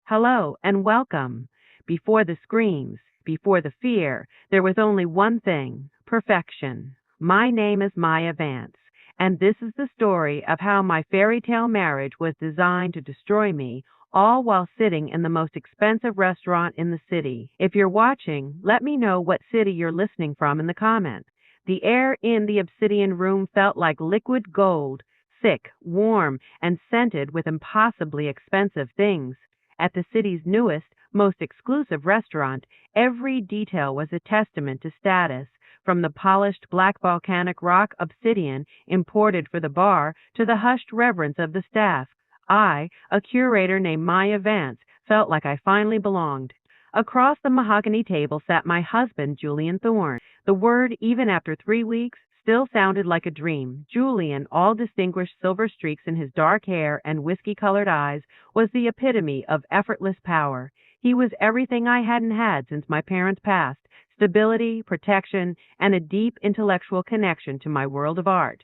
Hello and welcome. Before the screams, before the fear, there was only one thing: perfection. My name is Maya Vance, and this is the story of how my fairy tale marriage was designed to destroy me, all while sitting in the most expensive restaurant in the city. If you're watching, let me know what city you're listening from in the comments. The air in the obsidian room felt like liquid gold, thick, warm, and scented with impossibly expensive things. At the city's newest, most exclusive restaurant, every detail was a testament to status, from the polished black volcanic rock obsidian imported for the bar to the hushed reverence of the staff. I, a curator named Maya Vance, felt like I finally belonged. Across the mahogany table sat my husband, Julian Thorne. The word, even after 3 weeks, still sounded like a dream. Julian, all distinguished silver streaks in his dark hair and whiskey-colored eyes, was the epitome of effortless power. He was everything I hadn't had since my parents passed: stability, protection, and a deep intellectual connection to my world of art.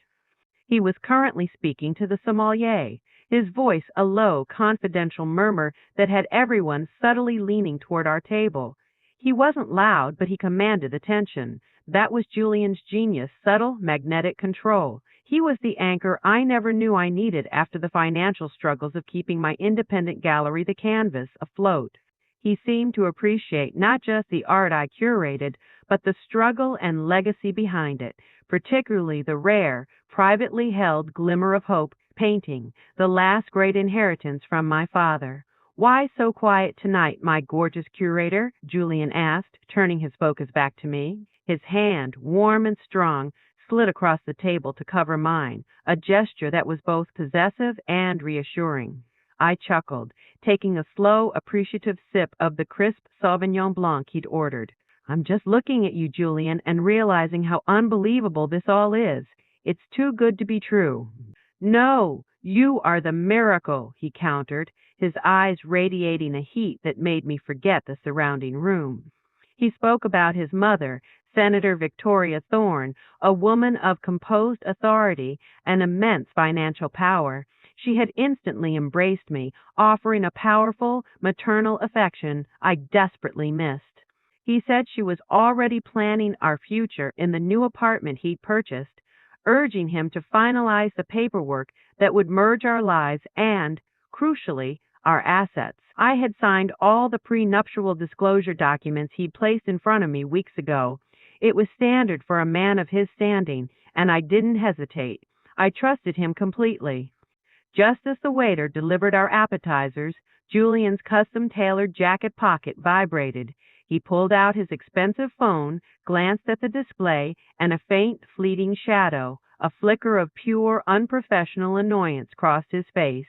He was currently speaking to the sommelier, his voice a low, confidential murmur that had everyone subtly leaning toward our table. He wasn't loud, but he commanded attention. That was Julian's genius: subtle, magnetic control. He was the anchor I never knew I needed after the financial struggles of keeping my independent gallery, The Canvas, afloat. He seemed to appreciate not just the art I curated, but the struggle and legacy behind it, particularly the rare, privately held glimmer of hope painting, the last great inheritance from my father. "Why so quiet tonight, my gorgeous curator?" Julian asked, turning his focus back to me. His hand, warm and strong, slid across the table to cover mine, a gesture that was both possessive and reassuring. I chuckled, taking a slow, appreciative sip of the crisp Sauvignon Blanc he'd ordered. "I'm just looking at you, Julian, and realizing how unbelievable this all is. It's too good to be true." "No, you are the miracle," he countered, his eyes radiating a heat that made me forget the surrounding room. He spoke about his mother, Senator Victoria Thorne, a woman of composed authority and immense financial power. She had instantly embraced me, offering a powerful, maternal affection I desperately missed. He said she was already planning our future in the new apartment he'd purchased, urging him to finalize the paperwork that would merge our lives and, crucially, our assets. I had signed all the prenuptial disclosure documents he'd placed in front of me weeks ago. It was standard for a man of his standing, and I didn't hesitate. I trusted him completely. Just as the waiter delivered our appetizers, Julian's custom-tailored jacket pocket vibrated. He pulled out his expensive phone, glanced at the display, and a faint, fleeting shadow, a flicker of pure, unprofessional annoyance crossed his face.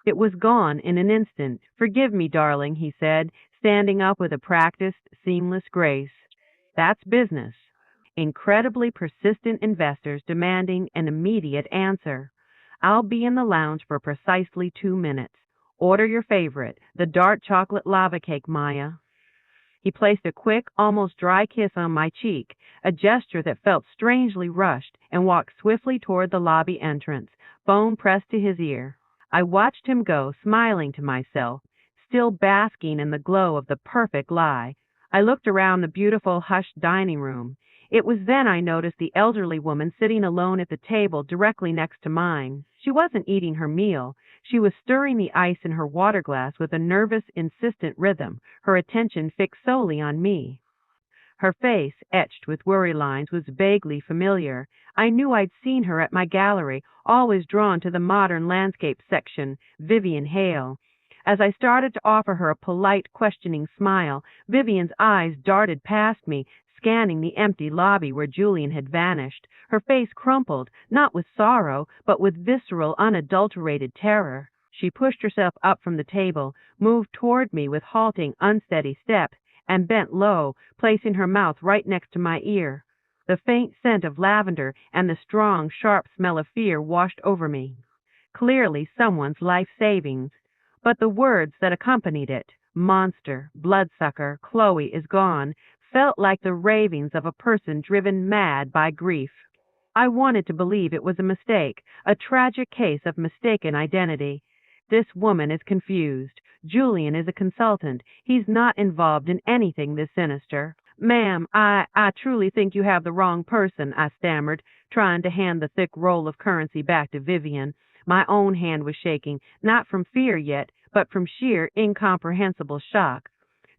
It was gone in an instant. "Forgive me, darling," he said, standing up with a practiced, seamless grace. That's business. Incredibly persistent investors demanding an immediate answer. "I'll be in the lounge for precisely 2 minutes. Order your favorite, the dark chocolate lava cake, Maya." He placed a quick, almost dry kiss on my cheek, a gesture that felt strangely rushed, and walked swiftly toward the lobby entrance, phone pressed to his ear. I watched him go, smiling to myself, still basking in the glow of the perfect lie. I looked around the beautiful, hushed dining room. It was then I noticed the elderly woman sitting alone at the table directly next to mine. She wasn't eating her meal. She was stirring the ice in her water glass with a nervous, insistent rhythm, her attention fixed solely on me. Her face, etched with worry lines, was vaguely familiar. I knew I'd seen her at my gallery, always drawn to the modern landscape section, Vivian Hale. As I started to offer her a polite, questioning smile, Vivian's eyes darted past me, scanning the empty lobby where Julian had vanished. Her face crumpled, not with sorrow, but with visceral, unadulterated terror. She pushed herself up from the table, moved toward me with halting, unsteady steps, and bent low, placing her mouth right next to my ear. The faint scent of lavender and the strong, sharp smell of fear washed over me. Clearly someone's life savings. But the words that accompanied it, "monster," "bloodsucker," "Chloe is gone," felt like the ravings of a person driven mad by grief. I wanted to believe it was a mistake, a tragic case of mistaken identity. This woman is confused. Julian is a consultant. He's not involved in anything this sinister. Ma'am, I truly think you have the wrong person, I stammered, trying to hand the thick roll of currency back to Vivian. My own hand was shaking, not from fear yet, but from sheer, incomprehensible shock.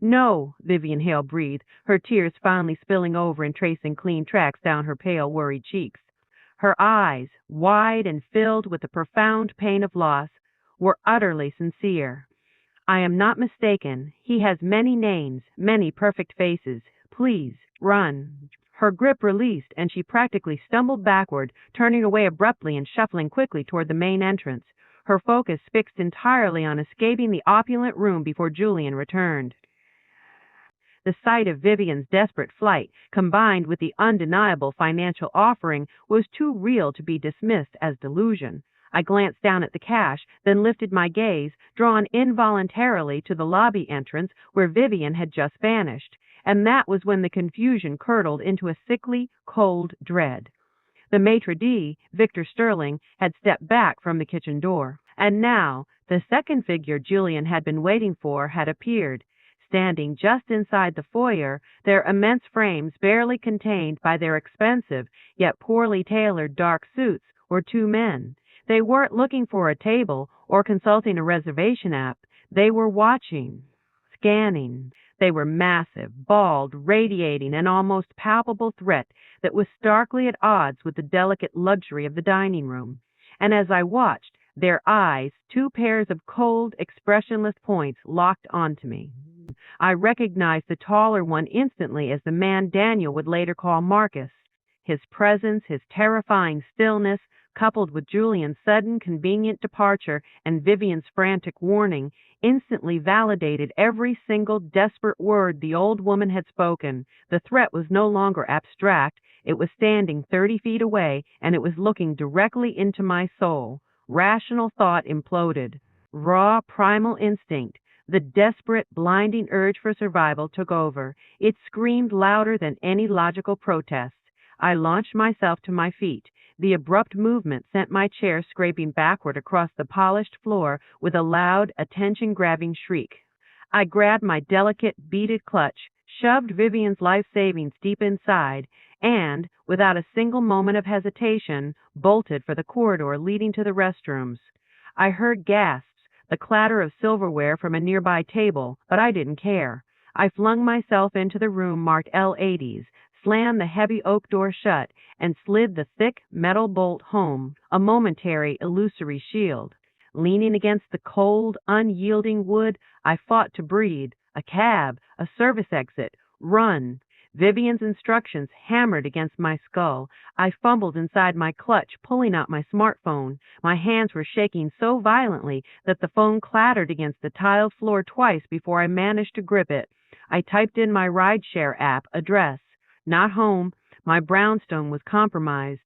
No, Vivian Hale breathed, her tears finally spilling over and tracing clean tracks down her pale, worried cheeks. Her eyes, wide and filled with the profound pain of loss, were utterly sincere. I am not mistaken. He has many names, many perfect faces. Please, run. Her grip released, and she practically stumbled backward, turning away abruptly and shuffling quickly toward the main entrance, her focus fixed entirely on escaping the opulent room before Julian returned. The sight of Vivian's desperate flight, combined with the undeniable financial offering, was too real to be dismissed as delusion. I glanced down at the cash, then lifted my gaze, drawn involuntarily to the lobby entrance where Vivian had just vanished, and that was when the confusion curdled into a sickly, cold dread. The maitre d', Victor Sterling, had stepped back from the kitchen door, and now the second figure Julian had been waiting for had appeared. Standing just inside the foyer, their immense frames barely contained by their expensive yet poorly tailored dark suits, were two men. They weren't looking for a table or consulting a reservation app. They were watching, scanning. They were massive, bald, radiating an almost palpable threat that was starkly at odds with the delicate luxury of the dining room. And as I watched, their eyes, two pairs of cold, expressionless points, locked onto me. I recognized the taller one instantly as the man Daniel would later call Marcus. His presence, his terrifying stillness, coupled with Julian's sudden, convenient departure and Vivian's frantic warning, instantly validated every single desperate word the old woman had spoken. The threat was no longer abstract. It was standing 30 feet away, and it was looking directly into my soul. Rational thought imploded. Raw, primal instinct, the desperate, blinding urge for survival took over. It screamed louder than any logical protest. I launched myself to my feet. The abrupt movement sent my chair scraping backward across the polished floor with a loud, attention-grabbing shriek. I grabbed my delicate, beaded clutch, shoved Vivian's life savings deep inside, and, without a single moment of hesitation, bolted for the corridor leading to the restrooms. I heard gasps, the clatter of silverware from a nearby table, but I didn't care. I flung myself into the room marked L80s, slammed the heavy oak door shut, and slid the thick metal bolt home, a momentary, illusory shield. Leaning against the cold, unyielding wood, I fought to breathe. A cab, a service exit, run. Vivian's instructions hammered against my skull. I fumbled inside my clutch, pulling out my smartphone. My hands were shaking so violently that the phone clattered against the tiled floor twice before I managed to grip it. I typed in my rideshare app address. Not home. My brownstone was compromised.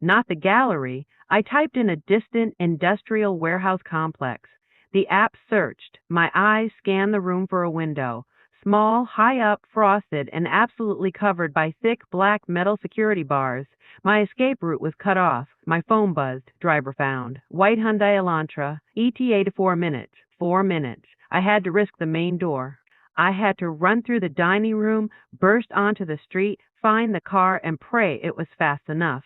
Not the gallery. I typed in a distant industrial warehouse complex. The app searched. My eyes scanned the room for a window. Small, high up, frosted, and absolutely covered by thick black metal security bars. My escape route was cut off. My phone buzzed. Driver found. White Hyundai Elantra. ETA to 4 minutes. 4 minutes. I had to risk the main door. I had to run through the dining room, burst onto the street, find the car, and pray it was fast enough.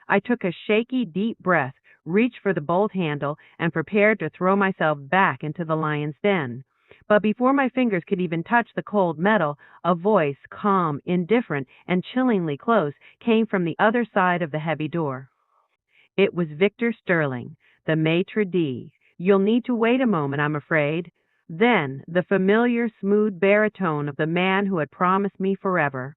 I took a shaky, deep breath, reached for the bolt handle, and prepared to throw myself back into the lion's den. But before my fingers could even touch the cold metal, a voice, calm, indifferent, and chillingly close, came from the other side of the heavy door. It was Victor Sterling, the maitre d'. You'll need to wait a moment, I'm afraid. Then the familiar, smooth baritone of the man who had promised me forever.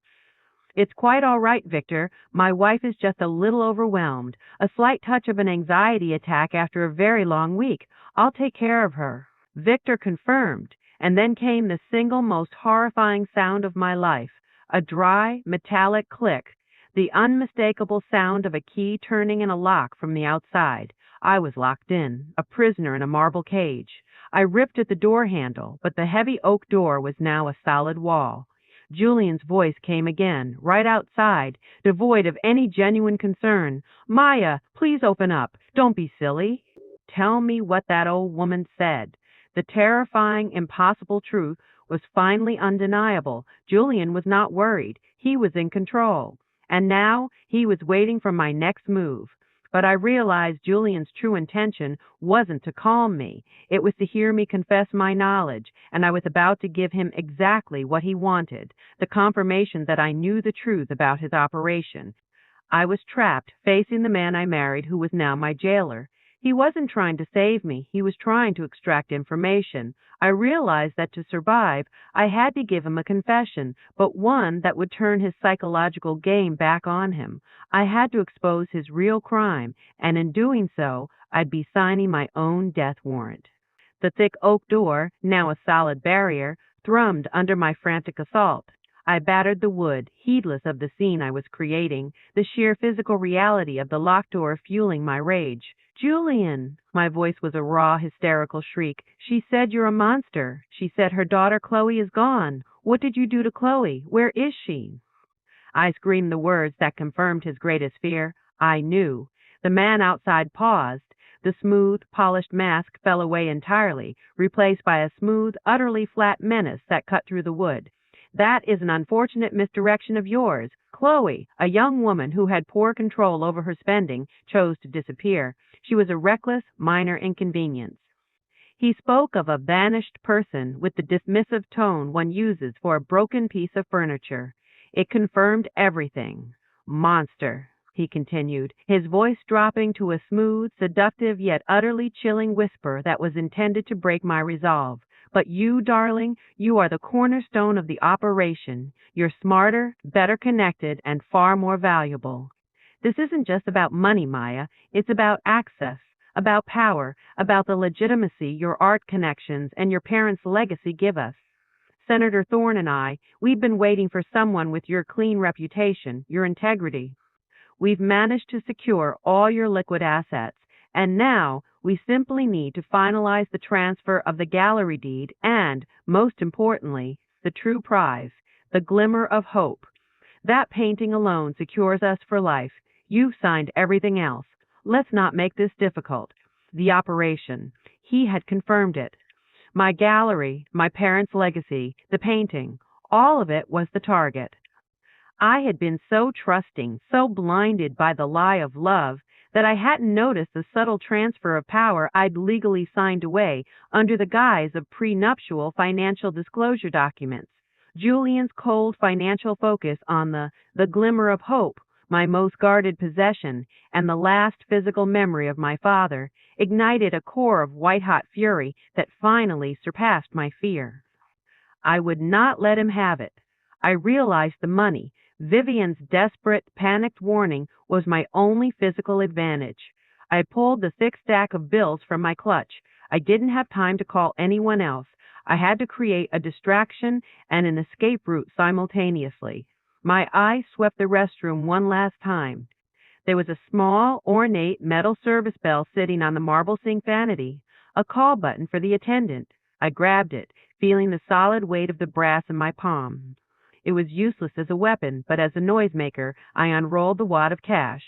It's quite all right, Victor. My wife is just a little overwhelmed. A slight touch of an anxiety attack after a very long week. I'll take care of her. Victor confirmed, and then came the single most horrifying sound of my life, a dry, metallic click, the unmistakable sound of a key turning in a lock from the outside. I was locked in, a prisoner in a marble cage. I ripped at the door handle, but the heavy oak door was now a solid wall. Julian's voice came again, right outside, devoid of any genuine concern. Maya, please open up. Don't be silly. Tell me what that old woman said. The terrifying, impossible truth was finally undeniable. Julian was not worried. He was in control. And now he was waiting for my next move. But I realized Julian's true intention wasn't to calm me. It was to hear me confess my knowledge, and I was about to give him exactly what he wanted, the confirmation that I knew the truth about his operation. I was trapped, facing the man I married who was now my jailer. He wasn't trying to save me. He was trying to extract information. I realized that to survive, I had to give him a confession, but one that would turn his psychological game back on him. I had to expose his real crime, and in doing so, I'd be signing my own death warrant. The thick oak door, now a solid barrier, thrummed under my frantic assault. I battered the wood, heedless of the scene I was creating, the sheer physical reality of the locked door fueling my rage. Julian! My voice was a raw, hysterical shriek. She said you're a monster. She said her daughter Chloe is gone. What did you do to Chloe? Where is she? I screamed the words that confirmed his greatest fear. I knew. The man outside paused. The smooth, polished mask fell away entirely, replaced by a smooth, utterly flat menace that cut through the wood. That is an unfortunate misdirection of yours. Chloe, a young woman who had poor control over her spending, chose to disappear. She was a reckless, minor inconvenience. He spoke of a vanished person with the dismissive tone one uses for a broken piece of furniture. It confirmed everything. Monster, he continued, his voice dropping to a smooth, seductive, yet utterly chilling whisper that was intended to break my resolve. But you, darling, you are the cornerstone of the operation. You're smarter, better connected, and far more valuable. This isn't just about money, Maya. It's about access, about power, about the legitimacy your art connections and your parents' legacy give us. Senator Thorne and I, we've been waiting for someone with your clean reputation, your integrity. We've managed to secure all your liquid assets, and now we simply need to finalize the transfer of the gallery deed and, most importantly, the true prize, the glimmer of hope. That painting alone secures us for life. You've signed everything else. Let's not make this difficult. The operation. He had confirmed it. My gallery, my parents' legacy, the painting, all of it was the target. I had been so trusting, so blinded by the lie of love, that I hadn't noticed the subtle transfer of power I'd legally signed away under the guise of prenuptial financial disclosure documents. Julian's cold financial focus on the glimmer of hope, my most guarded possession, and the last physical memory of my father, ignited a core of white-hot fury that finally surpassed my fear. I would not let him have it. I realized the money, Vivian's desperate, panicked warning, was my only physical advantage. I pulled the thick stack of bills from my clutch. I didn't have time to call anyone else. I had to create a distraction and an escape route simultaneously. My eye swept the restroom one last time. There was a small, ornate metal service bell sitting on the marble sink vanity, a call button for the attendant. I grabbed it, feeling the solid weight of the brass in my palm. It was useless as a weapon, but as a noisemaker, I unrolled the wad of cash.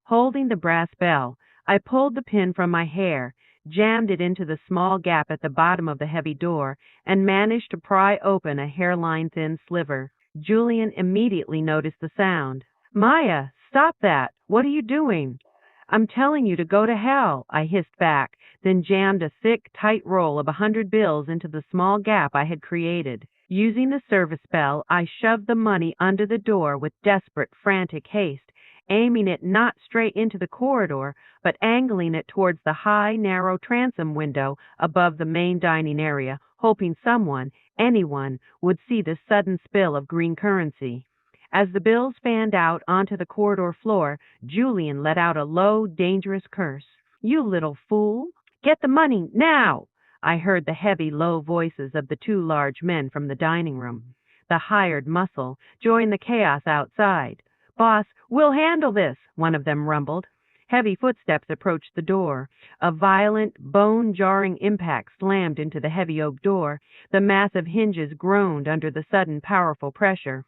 Holding the brass bell, I pulled the pin from my hair, jammed it into the small gap at the bottom of the heavy door, and managed to pry open a hairline-thin sliver. Julian immediately noticed the sound. "Maya, stop that! What are you doing?" "I'm telling you to go to hell," I hissed back, then jammed a thick, tight roll of 100 bills into the small gap I had created. Using the service bell, I shoved the money under the door with desperate, frantic haste, aiming it not straight into the corridor, but angling it towards the high, narrow transom window above the main dining area, hoping someone, anyone, would see this sudden spill of green currency. As the bills fanned out onto the corridor floor, Julian let out a low, dangerous curse. "You little fool! Get the money, now!" I heard the heavy, low voices of the two large men from the dining room. The hired muscle joined the chaos outside. "Boss, we'll handle this," one of them rumbled. Heavy footsteps approached the door. A violent, bone-jarring impact slammed into the heavy oak door. The massive hinges groaned under the sudden, powerful pressure.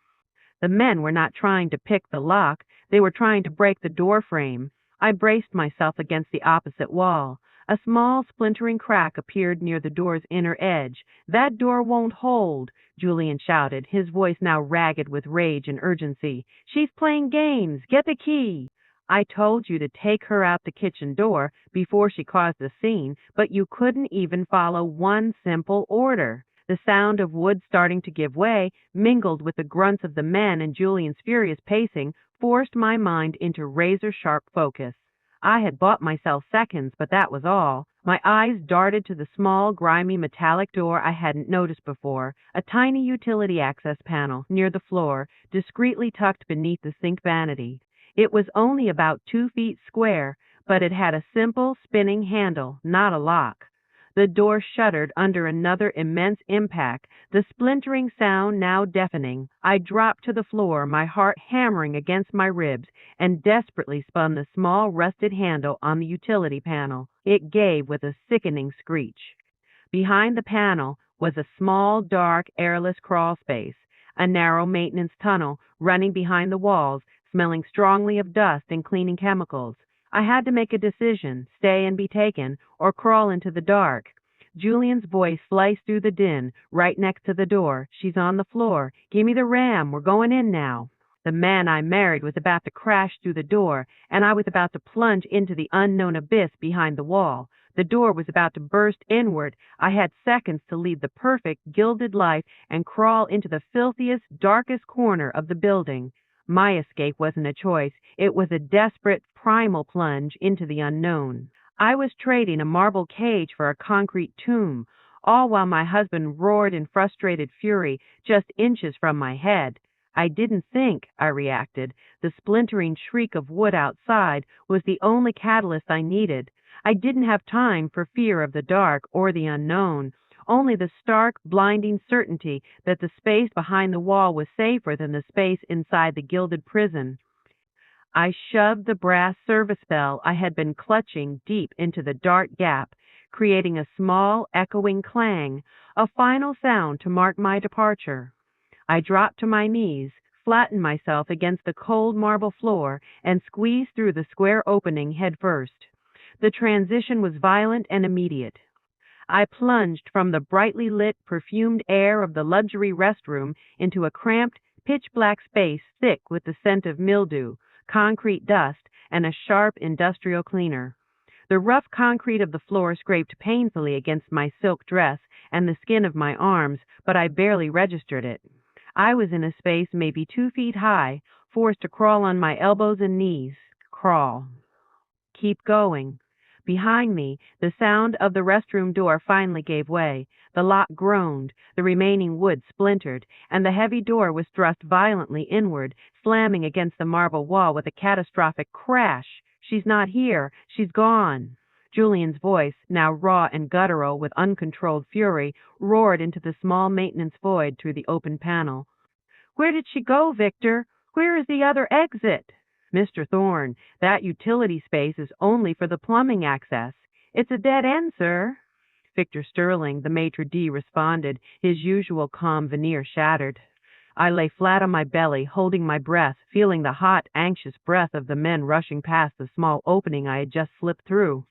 The men were not trying to pick the lock. They were trying to break the door frame. I braced myself against the opposite wall. A small splintering crack appeared near the door's inner edge. "That door won't hold," Julian shouted, his voice now ragged with rage and urgency. "She's playing games. Get the key." "I told you to take her out the kitchen door before she caused a scene, but you couldn't even follow one simple order." The sound of wood starting to give way, mingled with the grunts of the men and Julian's furious pacing, forced my mind into razor-sharp focus. I had bought myself seconds, but that was all. My eyes darted to the small, grimy metallic door I hadn't noticed before, a tiny utility access panel near the floor, discreetly tucked beneath the sink vanity. It was only about 2 feet square, but it had a simple, spinning handle, not a lock. The door shuddered under another immense impact, the splintering sound now deafening. I dropped to the floor, my heart hammering against my ribs, and desperately spun the small rusted handle on the utility panel. It gave with a sickening screech. Behind the panel was a small, dark, airless crawl space, a narrow maintenance tunnel running behind the walls, smelling strongly of dust and cleaning chemicals. I had to make a decision, stay and be taken, or crawl into the dark. Julian's voice sliced through the din, right next to the door. "She's on the floor. Give me the ram. We're going in now." The man I married was about to crash through the door, and I was about to plunge into the unknown abyss behind the wall. The door was about to burst inward. I had seconds to lead the perfect, gilded life and crawl into the filthiest, darkest corner of the building. My escape wasn't a choice. It was a desperate, primal plunge into the unknown. I was trading a marble cage for a concrete tomb, all while my husband roared in frustrated fury just inches from my head. "I didn't think," I reacted. The splintering shriek of wood outside was the only catalyst I needed. I didn't have time for fear of the dark or the unknown. Only the stark, blinding certainty that the space behind the wall was safer than the space inside the gilded prison. I shoved the brass service bell I had been clutching deep into the dark gap, creating a small, echoing clang, a final sound to mark my departure. I dropped to my knees, flattened myself against the cold marble floor, and squeezed through the square opening head first. The transition was violent and immediate. I plunged from the brightly lit, perfumed air of the luxury restroom into a cramped, pitch-black space thick with the scent of mildew, concrete dust, and a sharp industrial cleaner. The rough concrete of the floor scraped painfully against my silk dress and the skin of my arms, but I barely registered it. I was in a space maybe 2 feet high, forced to crawl on my elbows and knees. Crawl. Keep going. Behind me, the sound of the restroom door finally gave way. The lock groaned, the remaining wood splintered, and the heavy door was thrust violently inward, slamming against the marble wall with a catastrophic crash. "She's not here. She's gone." Julian's voice, now raw and guttural with uncontrolled fury, roared into the small maintenance void through the open panel. "Where did she go, Victor? Where is the other exit?" "Mr. Thorne, that utility space is only for the plumbing access." "It's a dead end, sir." Victor Sterling, the maitre d', responded, his usual calm veneer shattered. I lay flat on my belly, holding my breath, feeling the hot, anxious breath of the men rushing past the small opening I had just slipped through.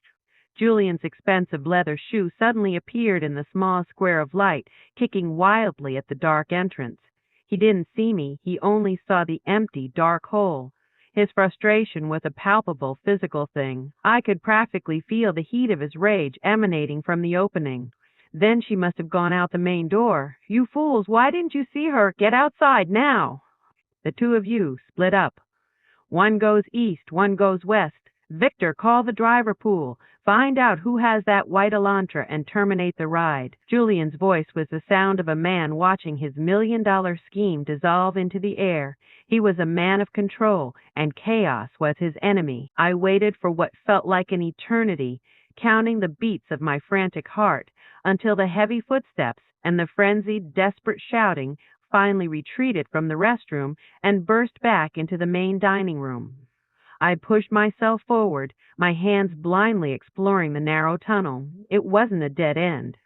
Julian's expensive leather shoe suddenly appeared in the small square of light, kicking wildly at the dark entrance. He didn't see me. He only saw the empty, dark hole. His frustration was a palpable physical thing. I could practically feel the heat of his rage emanating from the opening. "Then she must have gone out the main door. You fools, why didn't you see her? Get outside now." "The two of you split up. One goes east, one goes west. Victor, call the driver pool. Find out who has that white Elantra and terminate the ride." Julian's voice was the sound of a man watching his $1,000,000 scheme dissolve into the air. He was a man of control, and chaos was his enemy. I waited for what felt like an eternity, counting the beats of my frantic heart, until the heavy footsteps and the frenzied, desperate shouting finally retreated from the restroom and burst back into the main dining room. I pushed myself forward, my hands blindly exploring the narrow tunnel. It wasn't a dead end.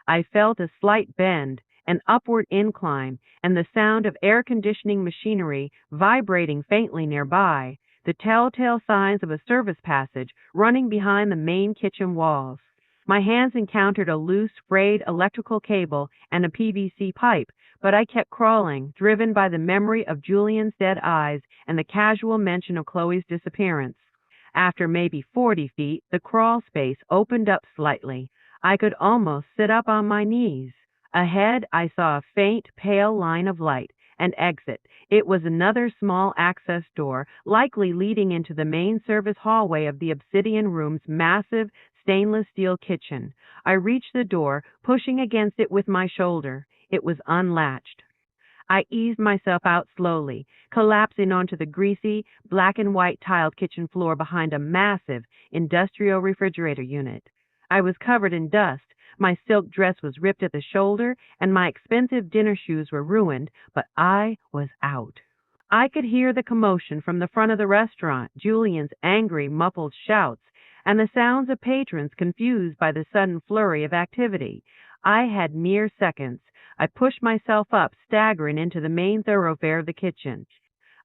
I felt a slight bend, an upward incline, and the sound of air conditioning machinery vibrating faintly nearby. the telltale signs of a service passage running behind the main kitchen walls. My hands encountered a loose, frayed electrical cable and a PVC pipe, but I kept crawling, driven by the memory of Julian's dead eyes and the casual mention of Chloe's disappearance. After maybe 40 feet, the crawl space opened up slightly. I could almost sit up on my knees. Ahead, I saw a faint, pale line of light, an exit. It was another small access door, likely leading into the main service hallway of the Obsidian Room's massive stainless steel kitchen. I reached the door, pushing against it with my shoulder. It was unlatched. I eased myself out slowly, collapsing onto the greasy, black and white tiled kitchen floor behind a massive industrial refrigerator unit. I was covered in dust. My silk dress was ripped at the shoulder, and my expensive dinner shoes were ruined, but I was out. I could hear the commotion from the front of the restaurant, Julian's angry, muffled shouts, and the sounds of patrons confused by the sudden flurry of activity. I had mere seconds. I pushed myself up, staggering into the main thoroughfare of the kitchen.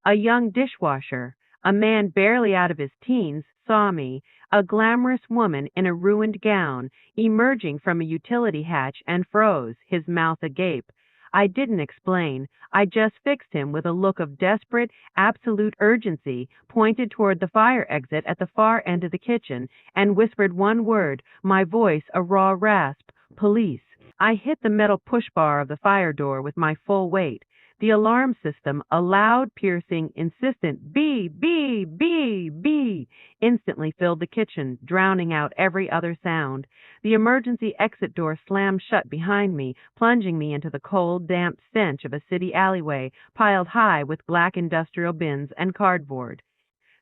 A young dishwasher, a man barely out of his teens, saw me, a glamorous woman in a ruined gown, emerging from a utility hatch, and froze, his mouth agape. I didn't explain. I just fixed him with a look of desperate, absolute urgency, pointed toward the fire exit at the far end of the kitchen, and whispered one word, my voice a raw rasp, police. I hit the metal push bar of the fire door with my full weight. The alarm system, a loud, piercing, insistent beep, beep, beep, beep, instantly filled the kitchen, drowning out every other sound. The emergency exit door slammed shut behind me, plunging me into the cold, damp stench of a city alleyway piled high with black industrial bins and cardboard.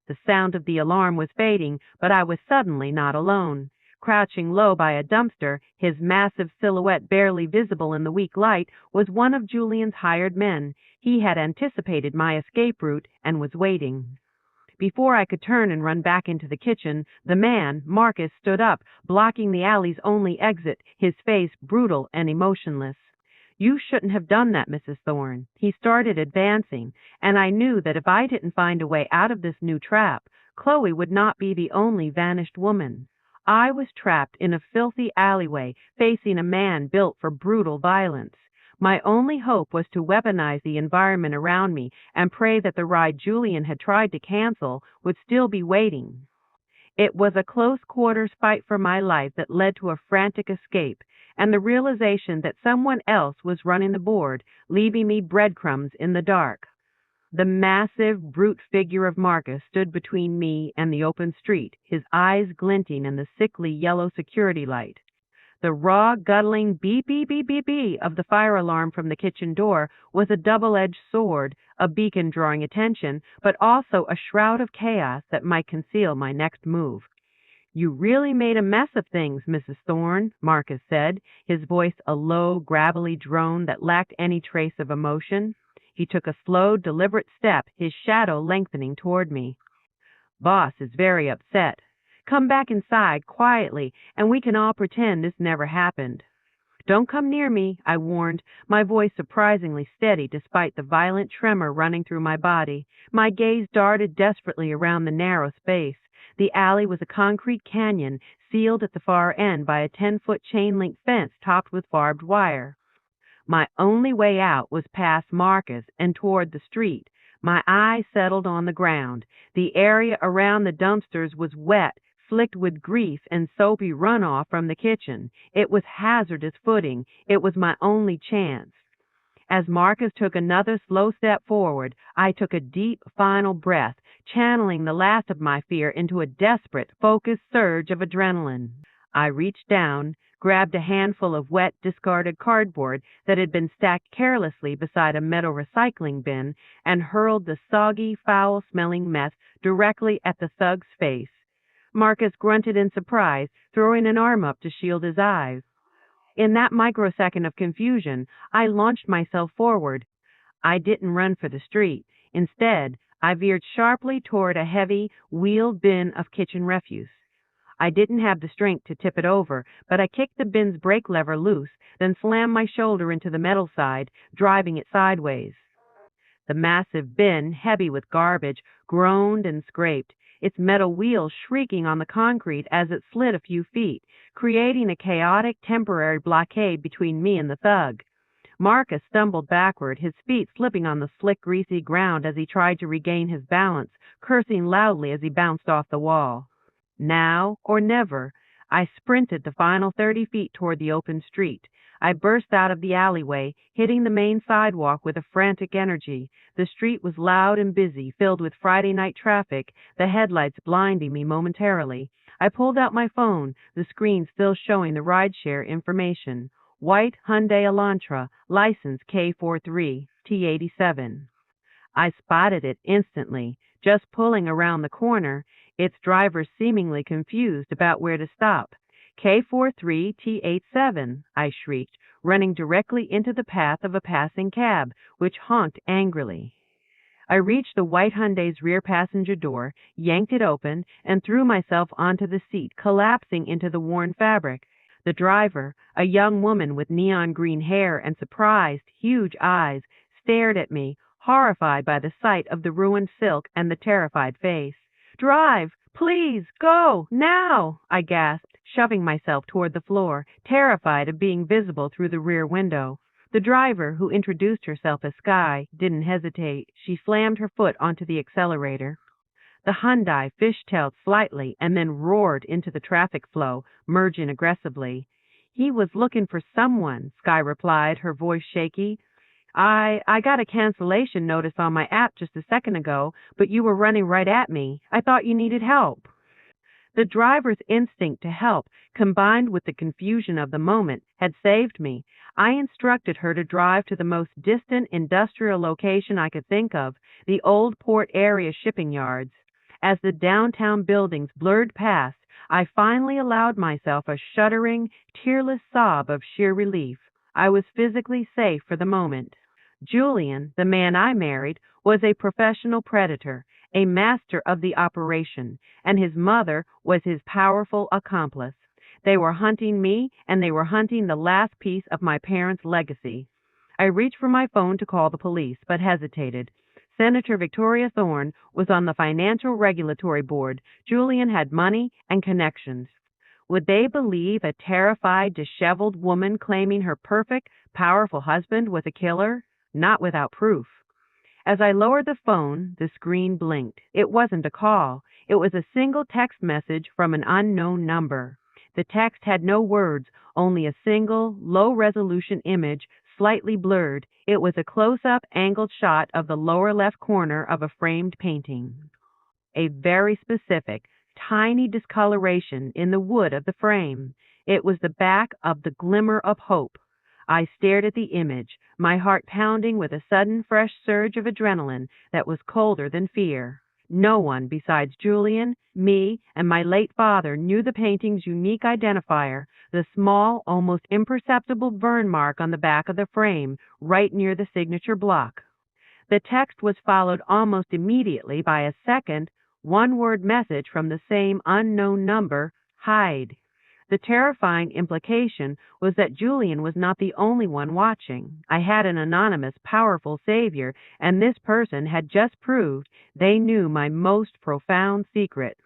The sound of the alarm was fading, but I was suddenly not alone. Crouching low by a dumpster, his massive silhouette barely visible in the weak light, was one of Julian's hired men. He had anticipated my escape route and was waiting. Before I could turn and run back into the kitchen, the man, Marcus, stood up, blocking the alley's only exit, his face brutal and emotionless. You shouldn't have done that, Mrs. Thorne. He started advancing, and I knew that if I didn't find a way out of this new trap, Chloe would not be the only vanished woman. I was trapped in a filthy alleyway, facing a man built for brutal violence. My only hope was to weaponize the environment around me and pray that the ride Julian had tried to cancel would still be waiting. It was a close-quarters fight for my life that led to a frantic escape, and the realization that someone else was running the board, leaving me breadcrumbs in the dark. The massive, brute figure of Marcus stood between me and the open street, his eyes glinting in the sickly yellow security light. The raw, guttling beep, beep, beep, beep, beep of the fire alarm from the kitchen door was a double-edged sword, a beacon drawing attention, but also a shroud of chaos that might conceal my next move. You really made a mess of things, Mrs. Thorne, Marcus said, his voice a low, gravelly drone that lacked any trace of emotion. He took a slow, deliberate step, his shadow lengthening toward me. Boss is very upset. Come back inside quietly, and we can all pretend this never happened. Don't come near me, I warned, my voice surprisingly steady despite the violent tremor running through my body. My gaze darted desperately around the narrow space. The alley was a concrete canyon, sealed at the far end by a 10-foot chain-link fence topped with barbed wire. My only way out was past Marcus and toward the street. My eye settled on the ground. The area around the dumpsters was wet, slicked with grease and soapy runoff from the kitchen. It was hazardous footing. It was my only chance. As Marcus took another slow step forward, I took a deep, final breath, channeling the last of my fear into a desperate, focused surge of adrenaline. I reached down, grabbed a handful of wet, discarded cardboard that had been stacked carelessly beside a metal recycling bin, and hurled the soggy, foul-smelling mess directly at the thug's face. Marcus grunted in surprise, throwing an arm up to shield his eyes. In that microsecond of confusion, I launched myself forward. I didn't run for the street. Instead, I veered sharply toward a heavy, wheeled bin of kitchen refuse. I didn't have the strength to tip it over, but I kicked the bin's brake lever loose, then slammed my shoulder into the metal side, driving it sideways. The massive bin, heavy with garbage, groaned and scraped, its metal wheels shrieking on the concrete as it slid a few feet, creating a chaotic temporary blockade between me and the thug. Marcus stumbled backward, his feet slipping on the slick, greasy ground as he tried to regain his balance, cursing loudly as he bounced off the wall. Now or never, I sprinted the final 30 feet toward the open street. I burst out of the alleyway, hitting the main sidewalk with a frantic energy. The street was loud and busy, filled with Friday night traffic, the headlights blinding me momentarily. I pulled out my phone, the screen still showing the rideshare information. White Hyundai Elantra, license K43, T87. I spotted it instantly, just pulling around the corner, its driver seemingly confused about where to stop. K43T87, I shrieked, running directly into the path of a passing cab, which honked angrily. I reached the white Hyundai's rear passenger door, yanked it open, and threw myself onto the seat, collapsing into the worn fabric. The driver, a young woman with neon green hair and surprised, huge eyes, stared at me, horrified by the sight of the ruined silk and the terrified face. "Drive! Please! Go! Now!" I gasped, shoving myself toward the floor, terrified of being visible through the rear window. The driver, who introduced herself as Sky, didn't hesitate. She slammed her foot onto the accelerator. The Hyundai fishtailed slightly and then roared into the traffic flow, merging aggressively. "He was looking for someone," Sky replied, her voice shaky. I got a cancellation notice on my app just a second ago, but you were running right at me. I thought you needed help." The driver's instinct to help, combined with the confusion of the moment, had saved me. I instructed her to drive to the most distant industrial location I could think of, the old port area shipping yards. As the downtown buildings blurred past, I finally allowed myself a shuddering, tearless sob of sheer relief. I was physically safe for the moment. Julian, the man I married, was a professional predator, a master of the operation, and his mother was his powerful accomplice. They were hunting me, and they were hunting the last piece of my parents' legacy. I reached for my phone to call the police, but hesitated. Senator Victoria Thorne was on the Financial Regulatory Board. Julian had money and connections. Would they believe a terrified, disheveled woman claiming her perfect, powerful husband was a killer? Not without proof. As I lowered the phone, the screen blinked. It wasn't a call. It was a single text message from an unknown number. The text had no words, only a single, low-resolution image, slightly blurred. It was a close-up, angled shot of the lower left corner of a framed painting. A very specific, tiny discoloration in the wood of the frame. It was the back of the Glimmer of Hope. I stared at the image, my heart pounding with a sudden fresh surge of adrenaline that was colder than fear. No one besides Julian, me, and my late father knew the painting's unique identifier, the small, almost imperceptible burn mark on the back of the frame, right near the signature block. The text was followed almost immediately by a second, one-word message from the same unknown number, "Hide." The terrifying implication was that Julian was not the only one watching. I had an anonymous, powerful savior, and this person had just proved they knew my most profound secret.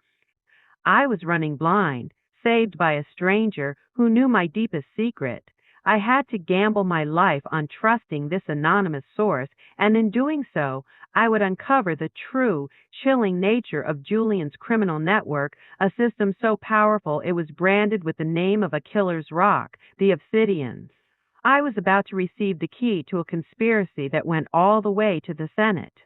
I was running blind, saved by a stranger who knew my deepest secret. I had to gamble my life on trusting this anonymous source, and in doing so, I would uncover the true, chilling nature of Julian's criminal network, a system so powerful it was branded with the name of a killer's rock, the Obsidians. I was about to receive the key to a conspiracy that went all the way to the Senate.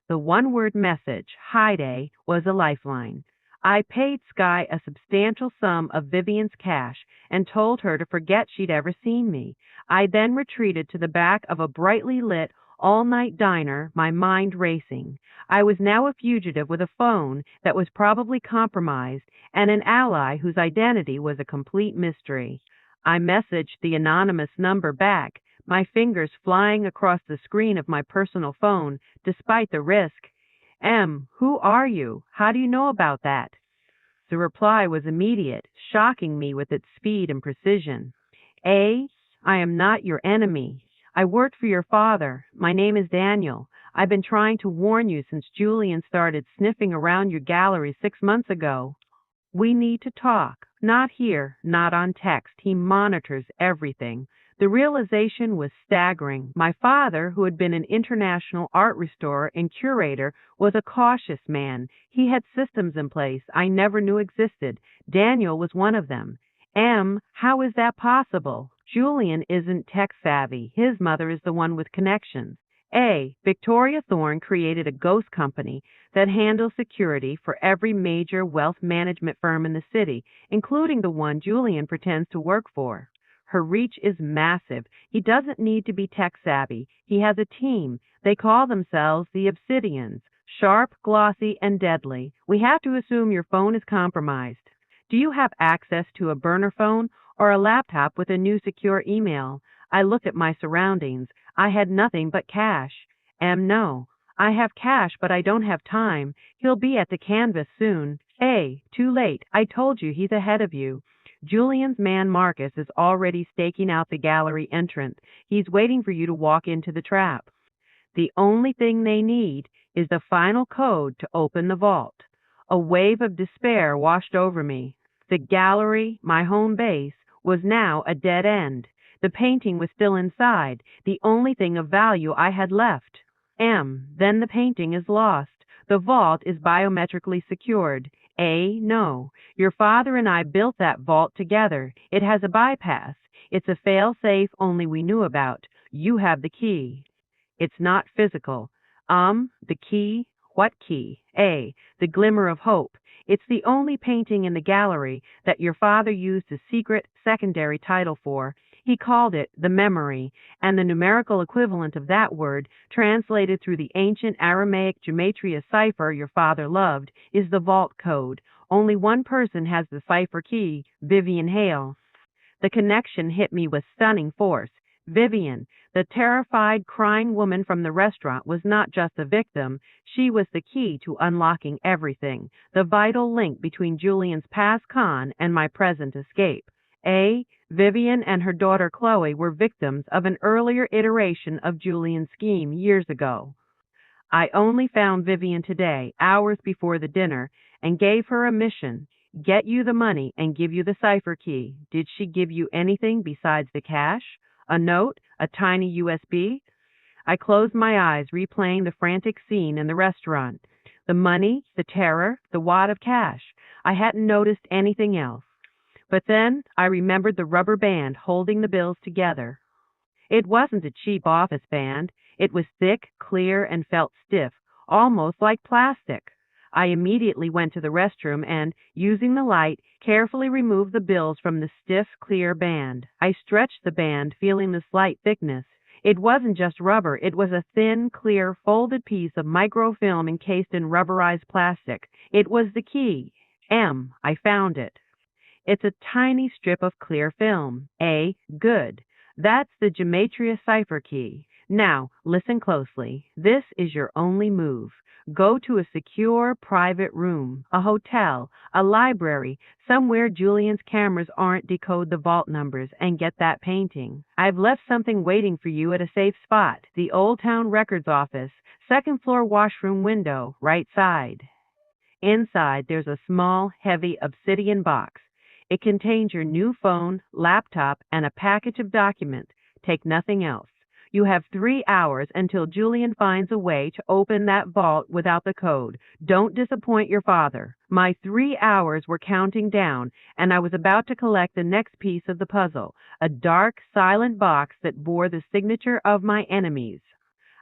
The one-word message, "Hide," was a lifeline. I paid Sky a substantial sum of Vivian's cash and told her to forget she'd ever seen me. I then retreated to the back of a brightly lit, all-night diner, my mind racing. I was now a fugitive with a phone that was probably compromised and an ally whose identity was a complete mystery. I messaged the anonymous number back, my fingers flying across the screen of my personal phone, despite the risk. Who are you? How do you know about that?" The reply was immediate, shocking me with its speed and precision. "I am not your enemy. I worked for your father. My name is Daniel. I've been trying to warn you since Julian started sniffing around your gallery 6 months ago. We need to talk. Not here, not on text. He monitors everything. The realization was staggering. My father, who had been an international art restorer and curator, was a cautious man. He had systems in place I never knew existed. Daniel was one of them. How is that possible? Julian isn't tech savvy. His mother is the one with connections. Victoria Thorne created a ghost company that handles security for every major wealth management firm in the city, including the one Julian pretends to work for. Her reach is massive. He doesn't need to be tech savvy. He has a team. They call themselves the Obsidians. Sharp, glossy, and deadly. We have to assume your phone is compromised. Do you have access to a burner phone or a laptop with a new secure email? I looked at my surroundings. I had nothing but cash. No. I have cash, but I don't have time. He'll be at the canvas soon. Too late. I told you he's ahead of you. Julian's man Marcus is already staking out the gallery entrance. He's waiting for you to walk into the trap. The only thing they need is the final code to open the vault. A wave of despair washed over me. The gallery, my home base, was now a dead end. The painting was still inside, the only thing of value I had left. Then the painting is lost. The vault is biometrically secured. No. Your father and I built that vault together. It has a bypass. It's a fail-safe only we knew about. You have the key. It's not physical. The key? What key? The glimmer of hope. It's the only painting in the gallery that your father used a secret secondary title for. He called it the Memory, and the numerical equivalent of that word, translated through the ancient Aramaic gematria cipher your father loved, is the vault code. Only one person has the cipher key, Vivian Hale. The connection hit me with stunning force. Vivian, the terrified, crying woman from the restaurant, was not just a victim. She was the key to unlocking everything, the vital link between Julian's past con and my present escape. Vivian and her daughter Chloe were victims of an earlier iteration of Julian's scheme years ago. I only found Vivian today, hours before the dinner, and gave her a mission: get you the money and give you the cipher key. Did she give you anything besides the cash? A note? A tiny USB? I closed my eyes, replaying the frantic scene in the restaurant. The money, the terror, the wad of cash. I hadn't noticed anything else. But then I remembered the rubber band holding the bills together. It wasn't a cheap office band. It was thick, clear, and felt stiff, almost like plastic. I immediately went to the restroom and, using the light, carefully removed the bills from the stiff, clear band. I stretched the band, feeling the slight thickness. It wasn't just rubber. It was a thin, clear, folded piece of microfilm encased in rubberized plastic. It was the key. I found it. It's a tiny strip of clear film. Good. That's the gematria cipher key. Now, listen closely. This is your only move. Go to a secure private room, a hotel, a library, somewhere Julian's cameras aren't, decode the vault numbers, and get that painting. I've left something waiting for you at a safe spot, the Old Town Records office, second floor washroom window, right side. Inside, there's a small, heavy obsidian box. It contains your new phone, laptop, and a package of documents. Take nothing else. You have 3 hours until Julian finds a way to open that vault without the code. Don't disappoint your father. My 3 hours were counting down, and I was about to collect the next piece of the puzzle, a dark, silent box that bore the signature of my enemies.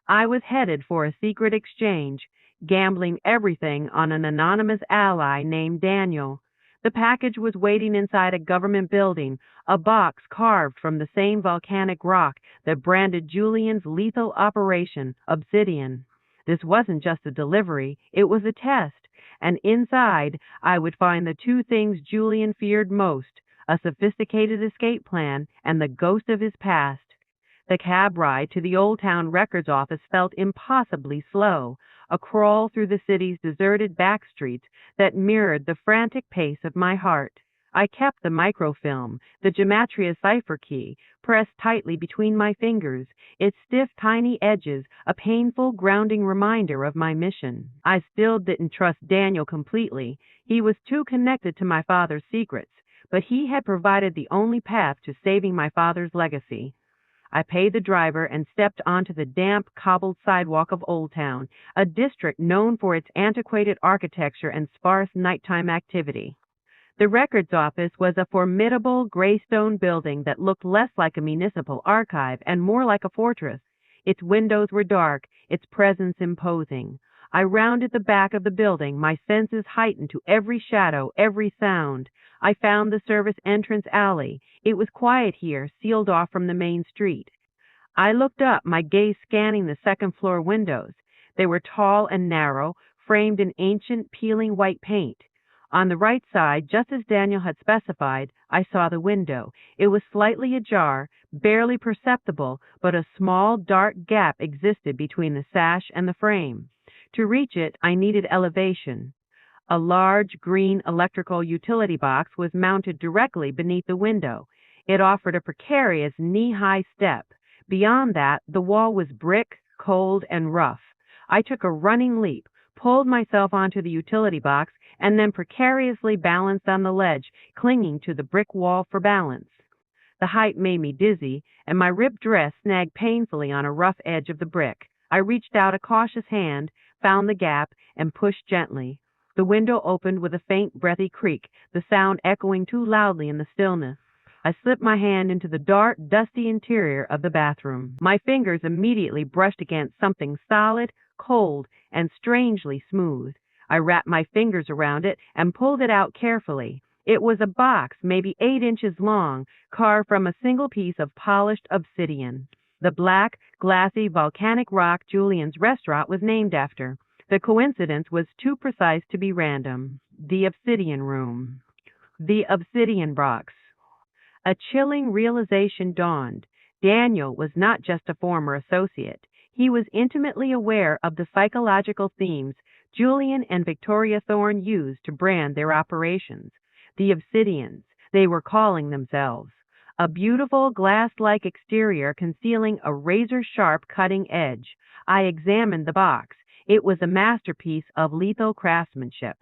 I was headed for a secret exchange, gambling everything on an anonymous ally named Daniel. The package was waiting inside a government building, a box carved from the same volcanic rock that branded Julian's lethal operation, Obsidian. This wasn't just a delivery, it was a test, and inside I would find the two things Julian feared most, a sophisticated escape plan and the ghost of his past. The cab ride to the Old Town Records office felt impossibly slow, a crawl through the city's deserted back streets that mirrored the frantic pace of my heart. I kept the microfilm, the gematria cipher key, pressed tightly between my fingers, its stiff, tiny edges a painful, grounding reminder of my mission. I still didn't trust Daniel completely. He was too connected to my father's secrets, but he had provided the only path to saving my father's legacy. I paid the driver and stepped onto the damp, cobbled sidewalk of Old Town, a district known for its antiquated architecture and sparse nighttime activity. The records office was a formidable gray stone building that looked less like a municipal archive and more like a fortress. Its windows were dark, its presence imposing. I rounded the back of the building, my senses heightened to every shadow, every sound. I found the service entrance alley. It was quiet here, sealed off from the main street. I looked up, my gaze scanning the second-floor windows. They were tall and narrow, framed in ancient, peeling white paint. On the right side, just as Daniel had specified, I saw the window. It was slightly ajar, barely perceptible, but a small, dark gap existed between the sash and the frame. To reach it, I needed elevation. A large, green electrical utility box was mounted directly beneath the window. It offered a precarious, knee-high step. Beyond that, the wall was brick, cold, and rough. I took a running leap, pulled myself onto the utility box, and then precariously balanced on the ledge, clinging to the brick wall for balance. The height made me dizzy, and my ripped dress snagged painfully on a rough edge of the brick. I reached out a cautious hand, found the gap, and pushed gently. The window opened with a faint, breathy creak, the sound echoing too loudly in the stillness. I slipped my hand into the dark, dusty interior of the bathroom. My fingers immediately brushed against something solid, cold, and strangely smooth. I wrapped my fingers around it and pulled it out carefully. It was a box, maybe 8 inches long, carved from a single piece of polished obsidian. The black, glassy, volcanic rock Julian's restaurant was named after. The coincidence was too precise to be random. The Obsidian Room. The Obsidian Box. A chilling realization dawned. Daniel was not just a former associate. He was intimately aware of the psychological themes Julian and Victoria Thorne used to brand their operations. The Obsidians, they were calling themselves. A beautiful glass-like exterior concealing a razor-sharp cutting edge. I examined the box. It was a masterpiece of lethal craftsmanship.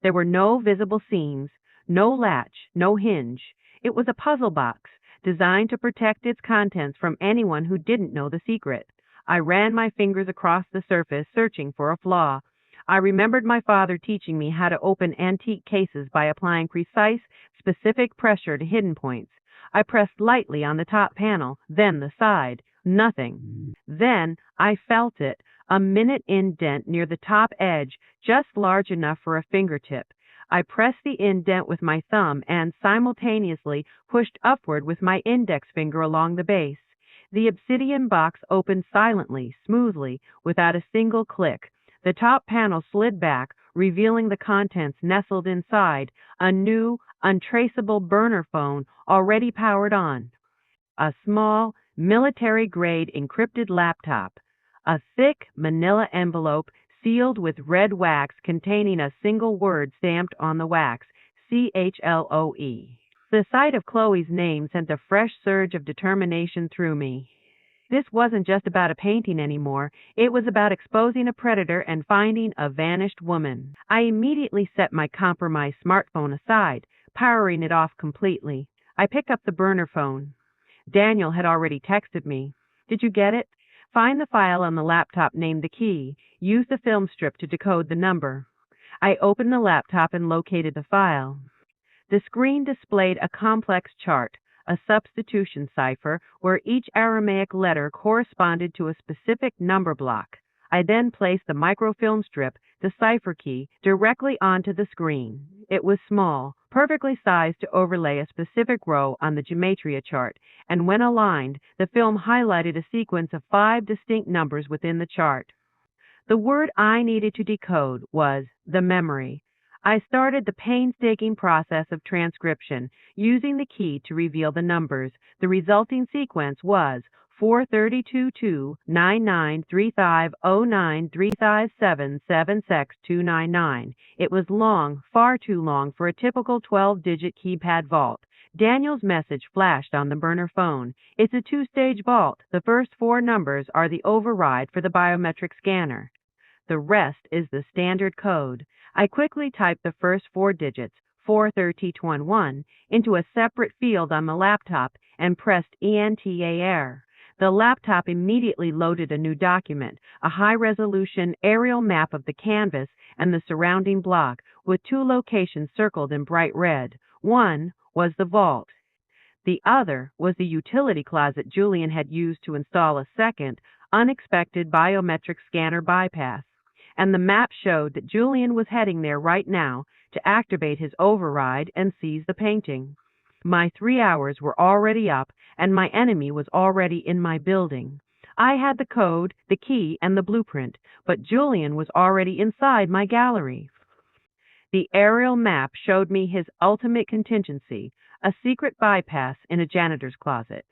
There were no visible seams, no latch, no hinge. It was a puzzle box, designed to protect its contents from anyone who didn't know the secret. I ran my fingers across the surface, searching for a flaw. I remembered my father teaching me how to open antique cases by applying precise, specific pressure to hidden points. I pressed lightly on the top panel, then the side. Nothing. Then I felt it, a minute indent near the top edge, just large enough for a fingertip. I pressed the indent with my thumb and simultaneously pushed upward with my index finger along the base. The obsidian box opened silently, smoothly, without a single click. The top panel slid back, revealing the contents nestled inside, a new, untraceable burner phone already powered on. A small, military-grade encrypted laptop. A thick manila envelope sealed with red wax containing a single word stamped on the wax, CHLOE. The sight of Chloe's name sent a fresh surge of determination through me. This wasn't just about a painting anymore. It was about exposing a predator and finding a vanished woman. I immediately set my compromised smartphone aside, powering it off completely. I picked up the burner phone. Daniel had already texted me. Did you get it? Find the file on the laptop named The Key. Use the film strip to decode the number. I opened the laptop and located the file. The screen displayed a complex chart, a substitution cipher where each Aramaic letter corresponded to a specific number block. I then placed the microfilm strip, the cipher key, directly onto the screen. It was small, perfectly sized to overlay a specific row on the gematria chart, and when aligned, the film highlighted a sequence of 5 distinct numbers within the chart. The word I needed to decode was the memory. I started the painstaking process of transcription, using the key to reveal the numbers. The resulting sequence was 432-299-3509-357-7X299. It was long, far too long for a typical 12-digit keypad vault. Daniel's message flashed on the burner phone. It's a two-stage vault. The first four numbers are the override for the biometric scanner. The rest is the standard code. I quickly typed the first four digits, 43221, into a separate field on the laptop and pressed Enter. The laptop immediately loaded a new document, a high-resolution aerial map of the canvas and the surrounding block, with two locations circled in bright red. One was the vault. The other was the utility closet Julian had used to install a second, unexpected biometric scanner bypass. And the map showed that Julian was heading there right now to activate his override and seize the painting. My 3 hours were already up, and my enemy was already in my building. I had the code, the key, and the blueprint, but Julian was already inside my gallery. The aerial map showed me his ultimate contingency, a secret bypass in a janitor's closet.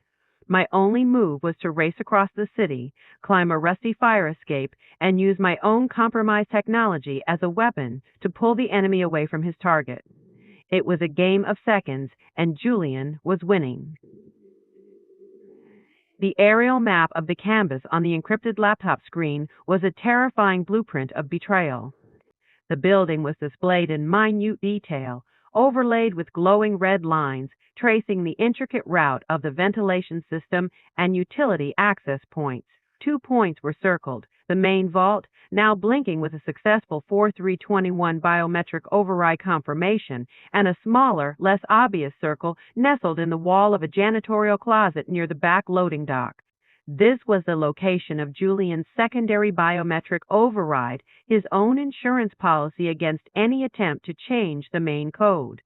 My only move was to race across the city, climb a rusty fire escape, and use my own compromised technology as a weapon to pull the enemy away from his target. It was a game of seconds, and Julian was winning. The aerial map of the canvas on the encrypted laptop screen was a terrifying blueprint of betrayal. The building was displayed in minute detail, overlaid with glowing red lines, tracing the intricate route of the ventilation system and utility access points. 2 points were circled: the main vault, now blinking with a successful 4321 biometric override confirmation, and a smaller, less obvious circle nestled in the wall of a janitorial closet near the back loading dock. This was the location of Julian's secondary biometric override, his own insurance policy against any attempt to change the main code.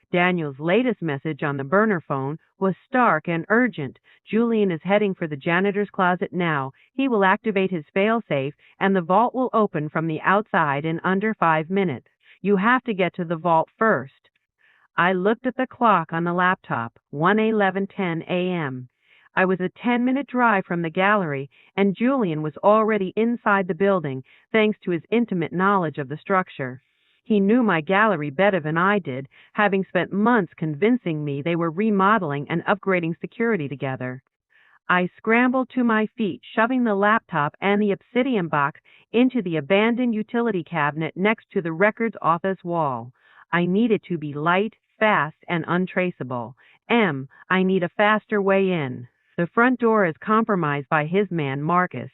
Daniel's latest message on the burner phone was stark and urgent. Julian is heading for the janitor's closet now. He will activate his failsafe, and the vault will open from the outside in under 5 minutes. You have to get to the vault first. I looked at the clock on the laptop, 1:11:10 a.m. I was a 10-minute drive from the gallery, and Julian was already inside the building, thanks to his intimate knowledge of the structure. He knew my gallery better than I did, having spent months convincing me they were remodeling and upgrading security together. I scrambled to my feet, shoving the laptop and the obsidian box into the abandoned utility cabinet next to the records office wall. I needed to be light, fast, and untraceable. I need a faster way in. The front door is compromised by his man, Marcus.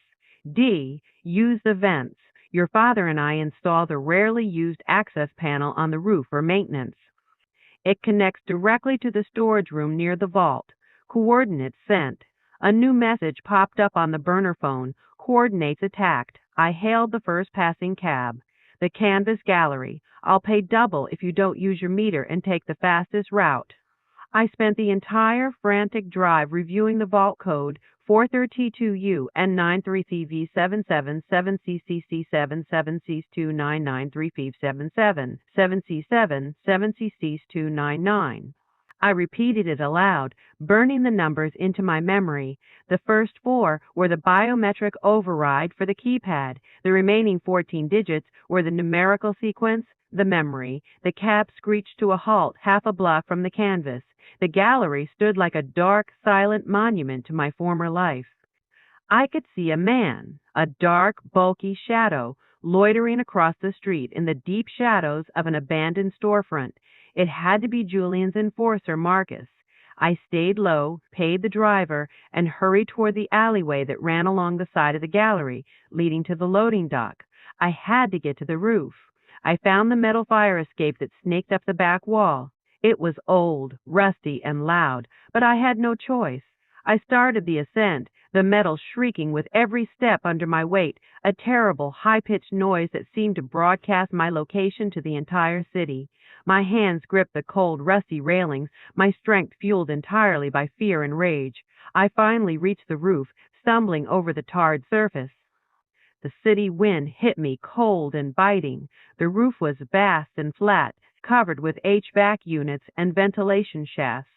D, use the vents. Your father and I installed a rarely used access panel on the roof for maintenance. It connects directly to the storage room near the vault. Coordinates sent. A new message popped up on the burner phone. Coordinates attacked. I hailed the first passing cab. The canvas gallery. I'll pay double if you don't use your meter and take the fastest route. I spent the entire frantic drive reviewing the vault code 432U and 93CV77 7CCC7 7C299 3F77 7C7 7CC299. I repeated it aloud, burning the numbers into my memory. The first four were the biometric override for the keypad. The remaining 14 digits were the numerical sequence, the memory. The cab screeched to a halt half a block from the canvas. The gallery stood like a dark, silent monument to my former life. I could see a man, a dark, bulky shadow, loitering across the street in the deep shadows of an abandoned storefront. It had to be Julian's enforcer, Marcus. I stayed low, paid the driver, and hurried toward the alleyway that ran along the side of the gallery, leading to the loading dock. I had to get to the roof. I found the metal fire escape that snaked up the back wall. It was old, rusty, and loud, but I had no choice. I started the ascent, the metal shrieking with every step under my weight, a terrible, high-pitched noise that seemed to broadcast my location to the entire city. My hands gripped the cold, rusty railings, my strength fueled entirely by fear and rage. I finally reached the roof, stumbling over the tarred surface. The city wind hit me cold and biting. The roof was vast and flat, covered with HVAC units and ventilation shafts.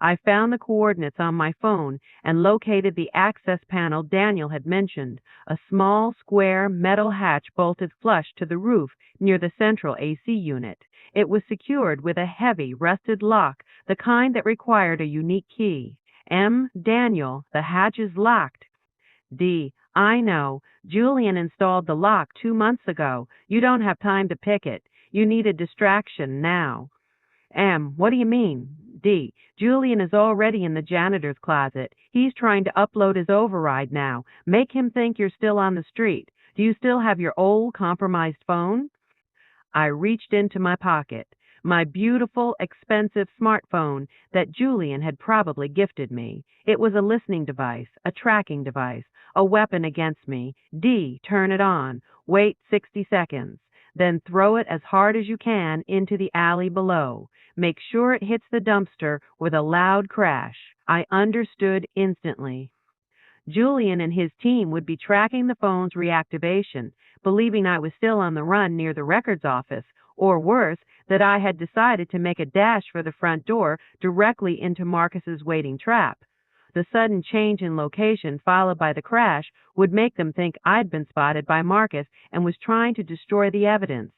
I found the coordinates on my phone and located the access panel Daniel had mentioned, a small, square, metal hatch bolted flush to the roof near the central AC unit. It was secured with a heavy, rusted lock, the kind that required a unique key. Daniel, the hatch is locked. D. I know. Julian installed the lock 2 months ago. You don't have time to pick it. You need a distraction now. What do you mean? D. Julian is already in the janitor's closet. He's trying to upload his override now. Make him think you're still on the street. Do you still have your old compromised phone? I reached into my pocket. My beautiful, expensive smartphone that Julian had probably gifted me. It was a listening device, a tracking device, a weapon against me. D. Turn it on. Wait 60 seconds. Then throw it as hard as you can into the alley below. Make sure it hits the dumpster with a loud crash. I understood instantly. Julian and his team would be tracking the phone's reactivation, believing I was still on the run near the records office, or worse, that I had decided to make a dash for the front door directly into Marcus's waiting trap. The sudden change in location followed by the crash would make them think I'd been spotted by Marcus and was trying to destroy the evidence.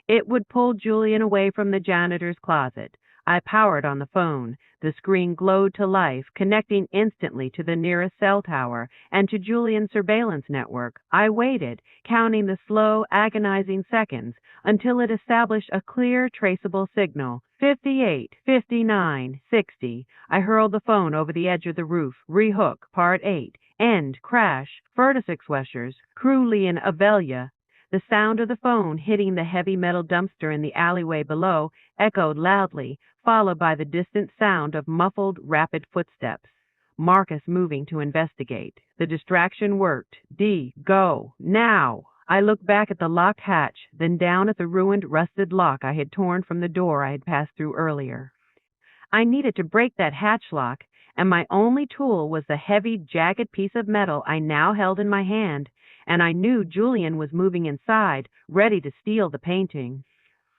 It would pull Julian away from the janitor's closet. I powered on the phone. The screen glowed to life, connecting instantly to the nearest cell tower and to Julian's surveillance network. I waited, counting the slow, agonizing seconds until it established a clear, traceable signal. 58, 59, 60. I hurled the phone over the edge of the roof. Rehook, part 8. End, crash, Vertisexweshers, Crulian Avelia. The sound of the phone hitting the heavy metal dumpster in the alleyway below echoed loudly, followed by the distant sound of muffled, rapid footsteps. Marcus moving to investigate. The distraction worked. D. Go. Now. I looked back at the locked hatch, then down at the ruined, rusted lock I had torn from the door I had passed through earlier. I needed to break that hatch lock, and my only tool was the heavy, jagged piece of metal I now held in my hand, and I knew Julian was moving inside, ready to steal the painting.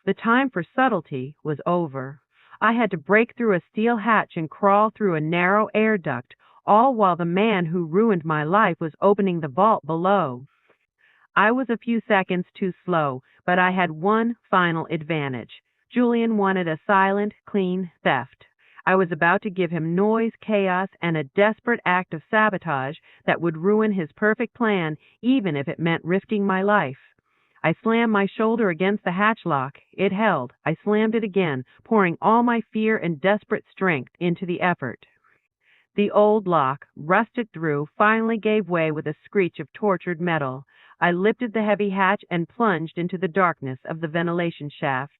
The time for subtlety was over. I had to break through a steel hatch and crawl through a narrow air duct, all while the man who ruined my life was opening the vault below. I was a few seconds too slow, but I had one final advantage. Julian wanted a silent, clean theft. I was about to give him noise, chaos, and a desperate act of sabotage that would ruin his perfect plan, even if it meant risking my life. I slammed my shoulder against the hatch lock. It held. I slammed it again, pouring all my fear and desperate strength into the effort. The old lock, rusted through, finally gave way with a screech of tortured metal. I lifted the heavy hatch and plunged into the darkness of the ventilation shaft.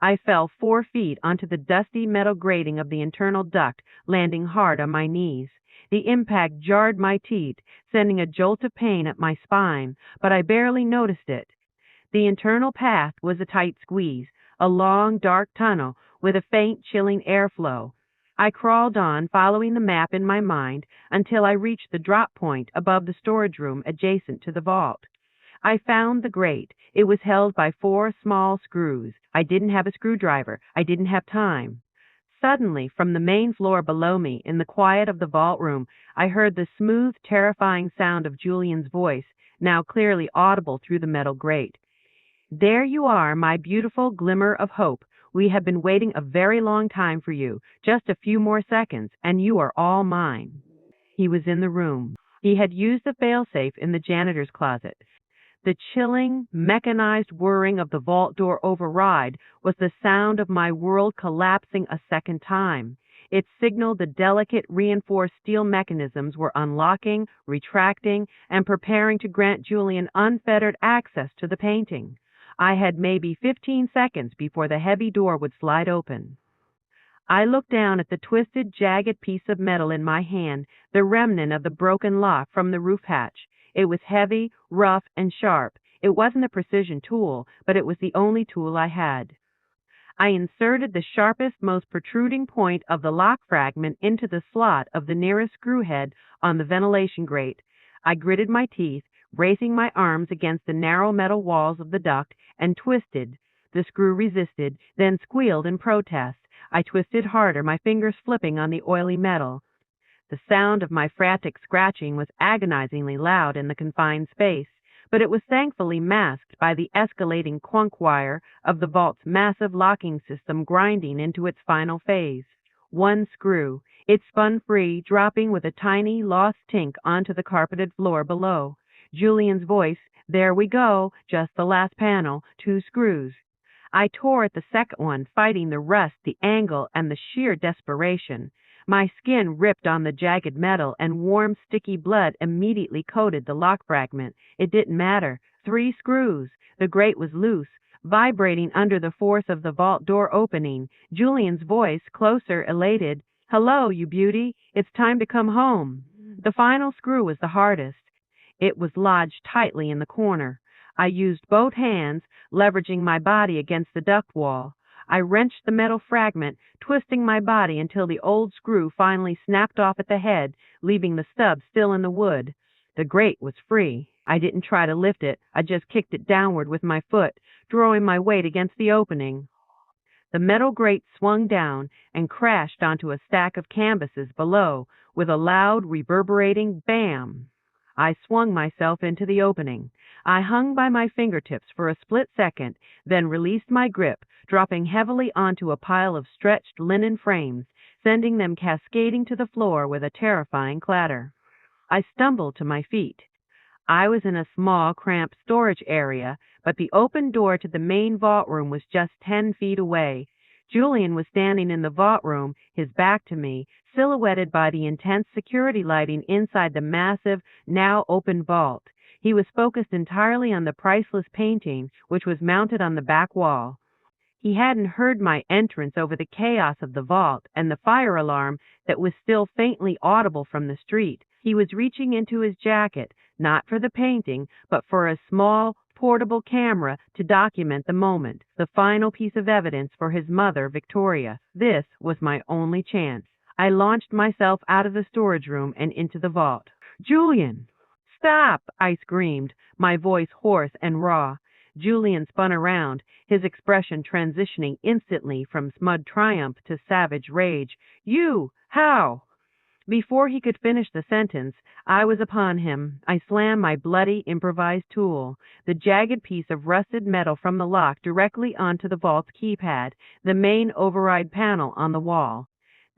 I fell 4 feet onto the dusty metal grating of the internal duct, landing hard on my knees. The impact jarred my teeth, sending a jolt of pain up my spine, but I barely noticed it. The internal path was a tight squeeze, a long, dark tunnel with a faint, chilling airflow. I crawled on, following the map in my mind, until I reached the drop point above the storage room adjacent to the vault. I found the grate. It was held by 4 small screws. I didn't have a screwdriver. I didn't have time. Suddenly, from the main floor below me, in the quiet of the vault room, I heard the smooth, terrifying sound of Julian's voice, now clearly audible through the metal grate. There you are, my beautiful glimmer of hope. We have been waiting a very long time for you. Just a few more seconds, and you are all mine. He was in the room. He had used the failsafe in the janitor's closet. The chilling, mechanized whirring of the vault door override was the sound of my world collapsing a second time. It signaled the delicate, reinforced steel mechanisms were unlocking, retracting, and preparing to grant Julian unfettered access to the painting. I had maybe 15 seconds before the heavy door would slide open. I looked down at the twisted, jagged piece of metal in my hand, the remnant of the broken lock from the roof hatch. It was heavy, rough, and sharp. It wasn't a precision tool, but it was the only tool I had. I inserted the sharpest, most protruding point of the lock fragment into the slot of the nearest screw head on the ventilation grate. I gritted my teeth, bracing my arms against the narrow metal walls of the duct, and twisted. The screw resisted, then squealed in protest. I twisted harder, my fingers flipping on the oily metal. The sound of my frantic scratching was agonizingly loud in the confined space, but it was thankfully masked by the escalating clunk wire of the vault's massive locking system grinding into its final phase. One screw. It spun free, dropping with a tiny, lost tink onto the carpeted floor below. Julian's voice, "There we go, just the last panel, 2 screws." I tore at the second one, fighting the rust, the angle, and the sheer desperation. My skin ripped on the jagged metal, and warm, sticky blood immediately coated the lock fragment. It didn't matter. 3 screws. The grate was loose, vibrating under the force of the vault door opening. Julian's voice, closer, elated. "Hello, you beauty. It's time to come home." The final screw was the hardest. It was lodged tightly in the corner. I used both hands, leveraging my body against the duct wall. I wrenched the metal fragment, twisting my body until the old screw finally snapped off at the head, leaving the stub still in the wood. The grate was free. I didn't try to lift it. I just kicked it downward with my foot, drawing my weight against the opening. The metal grate swung down and crashed onto a stack of canvases below with a loud, reverberating bam. I swung myself into the opening. I hung by my fingertips for a split second, then released my grip, dropping heavily onto a pile of stretched linen frames, sending them cascading to the floor with a terrifying clatter. I stumbled to my feet. I was in a small, cramped storage area, but the open door to the main vault room was just 10 feet away. Julian was standing in the vault room, his back to me, silhouetted by the intense security lighting inside the massive, now open vault. He was focused entirely on the priceless painting, which was mounted on the back wall. He hadn't heard my entrance over the chaos of the vault and the fire alarm that was still faintly audible from the street. He was reaching into his jacket, not for the painting, but for a small, portable camera to document the moment, the final piece of evidence for his mother, Victoria. This was my only chance. I launched myself out of the storage room and into the vault. "Julian!" "Stop!" I screamed, my voice hoarse and raw. Julian spun around, his expression transitioning instantly from smug triumph to savage rage. "You! How?" Before he could finish the sentence, I was upon him. I slammed my bloody, improvised tool, the jagged piece of rusted metal from the lock, directly onto the vault's keypad, the main override panel on the wall.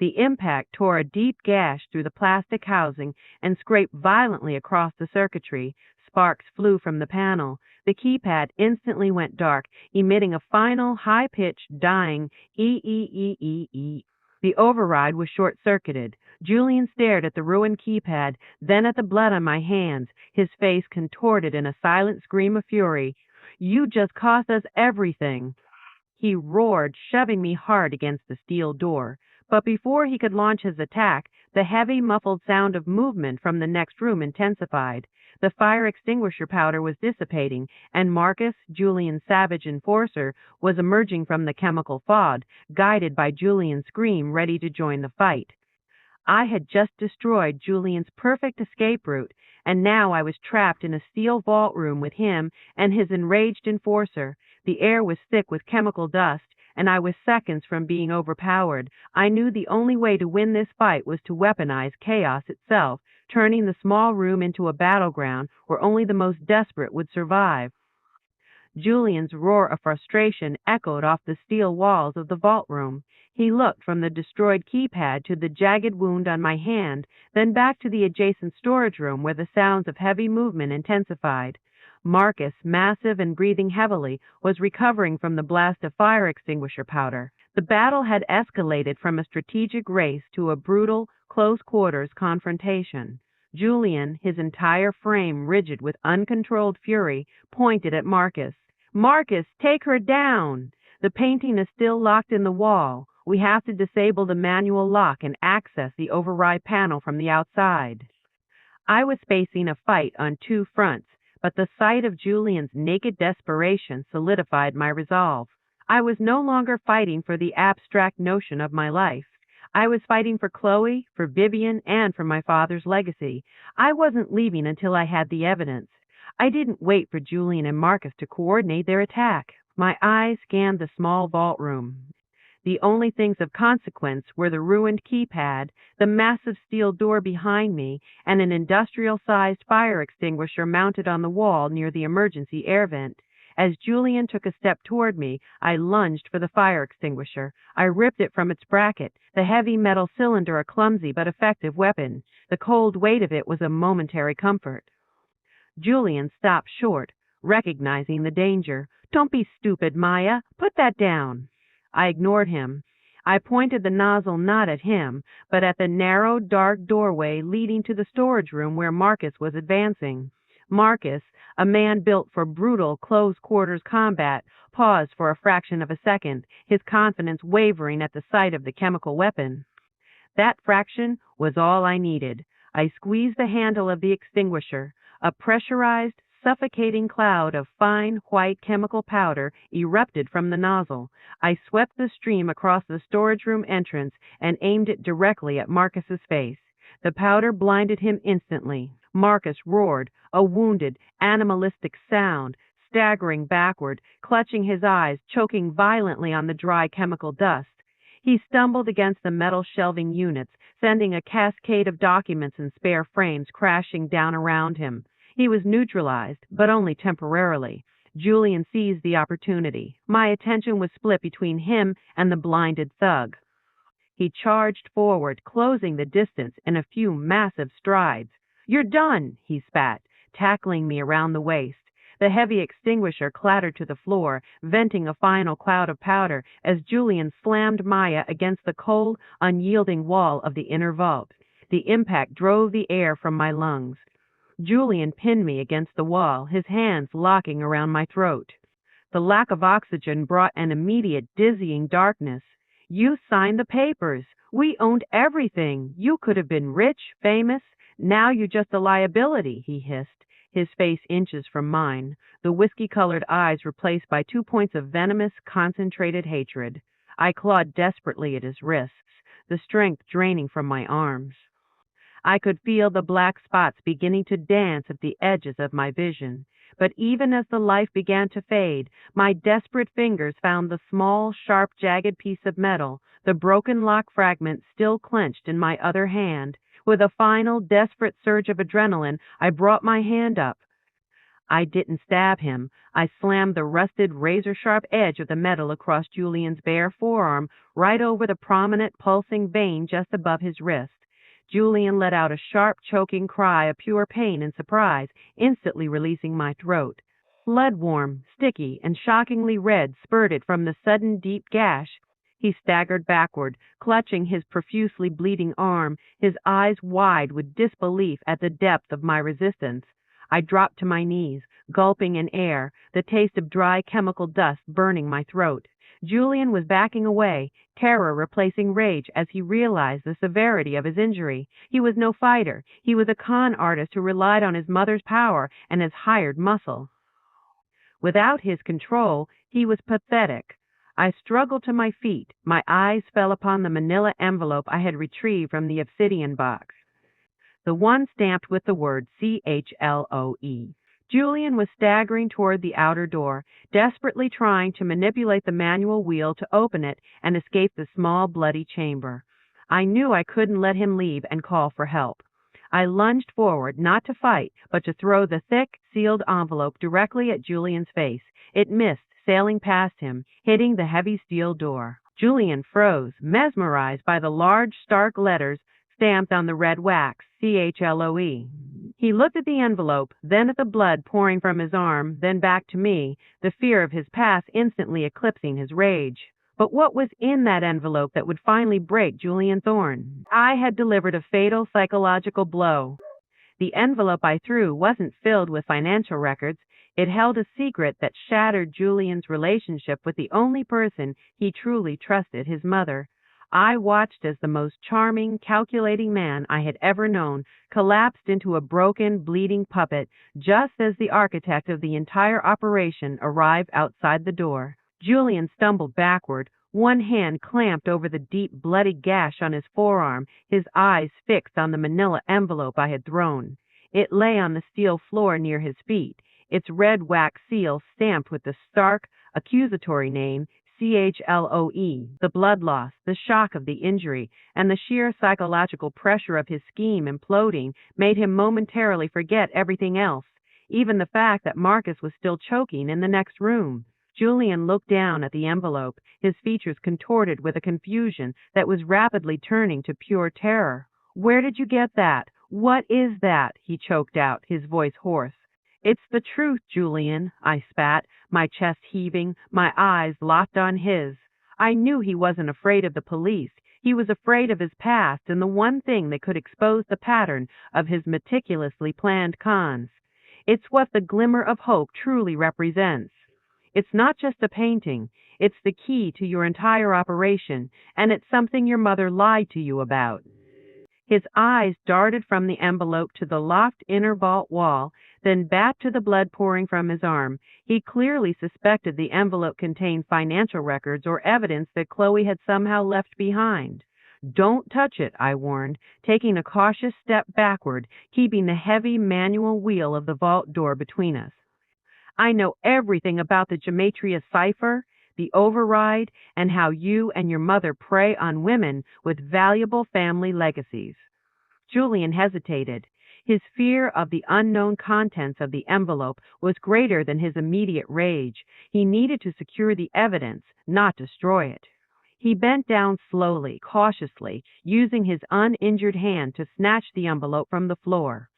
The impact tore a deep gash through the plastic housing and scraped violently across the circuitry. Sparks flew from the panel. The keypad instantly went dark, emitting a final, high-pitched, dying ee-ee-ee-ee-ee. The override was short-circuited. Julian stared at the ruined keypad, then at the blood on my hands, his face contorted in a silent scream of fury. "You just cost us everything!" He roared, shoving me hard against the steel door. But before he could launch his attack, the heavy, muffled sound of movement from the next room intensified. The fire extinguisher powder was dissipating, and Marcus, Julian's savage enforcer, was emerging from the chemical fog, guided by Julian's scream, ready to join the fight. I had just destroyed Julian's perfect escape route, and now I was trapped in a steel vault room with him and his enraged enforcer. The air was thick with chemical dust, and I was seconds from being overpowered. I knew the only way to win this fight was to weaponize chaos itself, turning the small room into a battleground where only the most desperate would survive. Julian's roar of frustration echoed off the steel walls of the vault room. He looked from the destroyed keypad to the jagged wound on my hand, then back to the adjacent storage room where the sounds of heavy movement intensified. Marcus, massive and breathing heavily, was recovering from the blast of fire extinguisher powder. The battle had escalated from a strategic race to a brutal, close-quarters confrontation. Julian, his entire frame rigid with uncontrolled fury, pointed at Marcus. "Marcus, take her down! The painting is still locked in the wall. We have to disable the manual lock and access the override panel from the outside." I was facing a fight on 2 fronts, but the sight of Julian's naked desperation solidified my resolve. I was no longer fighting for the abstract notion of my life. I was fighting for Chloe, for Vivian, and for my father's legacy. I wasn't leaving until I had the evidence. I didn't wait for Julian and Marcus to coordinate their attack. My eyes scanned the small vault room. The only things of consequence were the ruined keypad, the massive steel door behind me, and an industrial-sized fire extinguisher mounted on the wall near the emergency air vent. As Julian took a step toward me, I lunged for the fire extinguisher. I ripped it from its bracket, the heavy metal cylinder a clumsy but effective weapon. The cold weight of it was a momentary comfort. Julian stopped short, recognizing the danger. "Don't be stupid, Maya. Put that down." I ignored him. I pointed the nozzle not at him, but at the narrow, dark doorway leading to the storage room where Marcus was advancing. Marcus, a man built for brutal close-quarters combat, paused for a fraction of a second, his confidence wavering at the sight of the chemical weapon. That fraction was all I needed. I squeezed the handle of the extinguisher. A pressurized, suffocating cloud of fine, white chemical powder erupted from the nozzle. I swept the stream across the storage room entrance and aimed it directly at Marcus's face. The powder blinded him instantly. Marcus roared, a wounded, animalistic sound, staggering backward, clutching his eyes, choking violently on the dry chemical dust. He stumbled against the metal shelving units, sending a cascade of documents and spare frames crashing down around him. He was neutralized, but only temporarily. Julian seized the opportunity. My attention was split between him and the blinded thug. He charged forward, closing the distance in a few massive strides. "You're done," he spat, tackling me around the waist. The heavy extinguisher clattered to the floor, venting a final cloud of powder as Julian slammed Maya against the cold, unyielding wall of the inner vault. The impact drove the air from my lungs. Julian pinned me against the wall, his hands locking around my throat. The lack of oxygen brought an immediate dizzying darkness. "You signed the papers. We owned everything. You could have been rich, famous. Now you're just a liability," he hissed, his face inches from mine, the whiskey-colored eyes replaced by 2 points of venomous, concentrated hatred. I clawed desperately at his wrists, the strength draining from my arms. I could feel the black spots beginning to dance at the edges of my vision. But even as the life began to fade, my desperate fingers found the small, sharp, jagged piece of metal, the broken lock fragment still clenched in my other hand. With a final, desperate surge of adrenaline, I brought my hand up. I didn't stab him. I slammed the rusted, razor-sharp edge of the metal across Julian's bare forearm, right over the prominent, pulsing vein just above his wrist. Julian let out a sharp, choking cry of pure pain and surprise, instantly releasing my throat. Blood-warm, sticky, and shockingly red spurted from the sudden deep gash. He staggered backward, clutching his profusely bleeding arm, his eyes wide with disbelief at the depth of my resistance. I dropped to my knees, gulping in air, the taste of dry chemical dust burning my throat. Julian was backing away, terror replacing rage as he realized the severity of his injury. He was no fighter. He was a con artist who relied on his mother's power and his hired muscle. Without his control, he was pathetic. I struggled to my feet. My eyes fell upon the manila envelope I had retrieved from the obsidian box, the one stamped with the word CHLOE. Julian was staggering toward the outer door, desperately trying to manipulate the manual wheel to open it and escape the small, bloody chamber. I knew I couldn't let him leave and call for help. I lunged forward, not to fight, but to throw the thick, sealed envelope directly at Julian's face. It missed, sailing past him, hitting the heavy steel door. Julian froze, mesmerized by the large, stark letters stamped on the red wax, CHLOE. He looked at the envelope, then at the blood pouring from his arm, then back to me, the fear of his past instantly eclipsing his rage. But what was in that envelope that would finally break Julian Thorne? I had delivered a fatal psychological blow. The envelope I threw wasn't filled with financial records. It held a secret that shattered Julian's relationship with the only person he truly trusted, his mother. I watched as the most charming, calculating man I had ever known collapsed into a broken, bleeding puppet just as the architect of the entire operation arrived outside the door. Julian stumbled backward, one hand clamped over the deep, bloody gash on his forearm, his eyes fixed on the manila envelope I had thrown. It lay on the steel floor near his feet, its red wax seal stamped with the stark, accusatory name, CHLOE, the blood loss, the shock of the injury, and the sheer psychological pressure of his scheme imploding made him momentarily forget everything else, even the fact that Marcus was still choking in the next room. Julian looked down at the envelope, his features contorted with a confusion that was rapidly turning to pure terror. "Where did you get that? What is that?" he choked out, his voice hoarse. "It's the truth, Julian," I spat, my chest heaving, my eyes locked on his. I knew he wasn't afraid of the police. He was afraid of his past and the one thing that could expose the pattern of his meticulously planned cons. It's what the glimmer of hope truly represents. It's not just a painting. It's the key to your entire operation, and it's something your mother lied to you about. His eyes darted from the envelope to the locked inner vault wall, then back to the blood pouring from his arm. He clearly suspected the envelope contained financial records or evidence that Chloe had somehow left behind. "Don't touch it," I warned, taking a cautious step backward, keeping the heavy manual wheel of the vault door between us. "I know everything about the gematria cipher, the override, and how you and your mother prey on women with valuable family legacies." Julian hesitated. His fear of the unknown contents of the envelope was greater than his immediate rage. He needed to secure the evidence, not destroy it. He bent down slowly, cautiously, using his uninjured hand to snatch the envelope from the floor.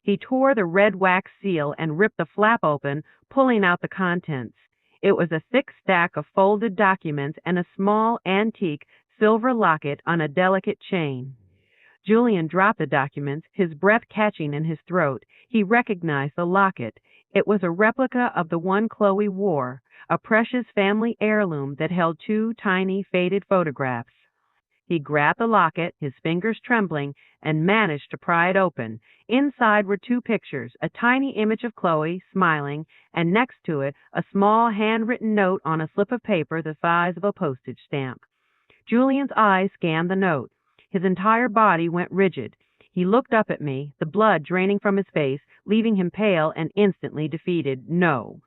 He tore the red wax seal and ripped the flap open, pulling out the contents. It was a thick stack of folded documents and a small, antique silver locket on a delicate chain. Julian dropped the documents, his breath catching in his throat. He recognized the locket. It was a replica of the one Chloe wore, a precious family heirloom that held two tiny, faded photographs. He grabbed the locket, his fingers trembling, and managed to pry it open. Inside were two pictures, a tiny image of Chloe, smiling, and next to it, a small handwritten note on a slip of paper the size of a postage stamp. Julian's eyes scanned the note. His entire body went rigid. He looked up at me, the blood draining from his face, leaving him pale and instantly defeated. "No."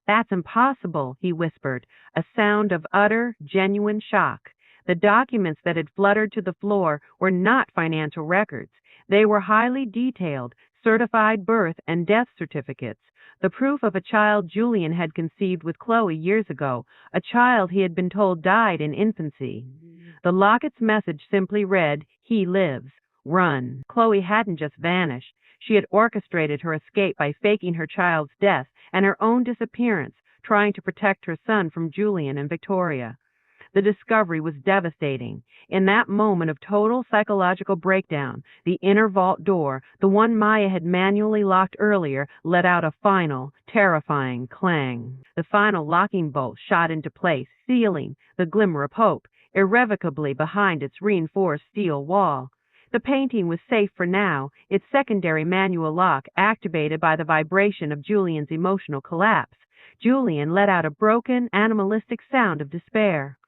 "That's impossible," he whispered, a sound of utter, genuine shock. The documents that had fluttered to the floor were not financial records. They were highly detailed, certified birth and death certificates, the proof of a child Julian had conceived with Chloe years ago, a child he had been told died in infancy. The locket's message simply read, "He lives. Run." Chloe hadn't just vanished. She had orchestrated her escape by faking her child's death and her own disappearance, trying to protect her son from Julian and Victoria. The discovery was devastating. In that moment of total psychological breakdown, the inner vault door, the one Maya had manually locked earlier, let out a final, terrifying clang. The final locking bolt shot into place, sealing the glimmer of hope irrevocably behind its reinforced steel wall. The painting was safe for now, its secondary manual lock activated by the vibration of Julian's emotional collapse. Julian let out a broken, animalistic sound of despair.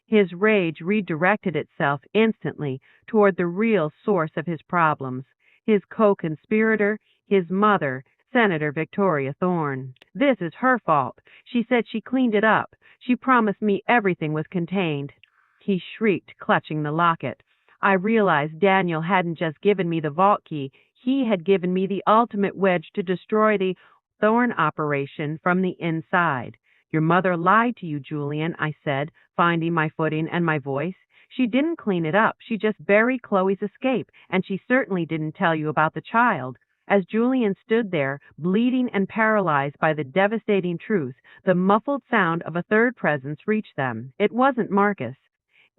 His rage redirected itself instantly toward the real source of his problems, his co-conspirator, his mother, Senator Victoria Thorne. "This is her fault. She said she cleaned it up. She promised me everything was contained." He shrieked, clutching the locket. I realized Daniel hadn't just given me the vault key. He had given me the ultimate wedge to destroy the Thorne operation from the inside. "Your mother lied to you, Julian," I said, finding my footing and my voice. "She didn't clean it up. She just buried Chloe's escape, and she certainly didn't tell you about the child." As Julian stood there, bleeding and paralyzed by the devastating truth, the muffled sound of a third presence reached them. It wasn't Marcus.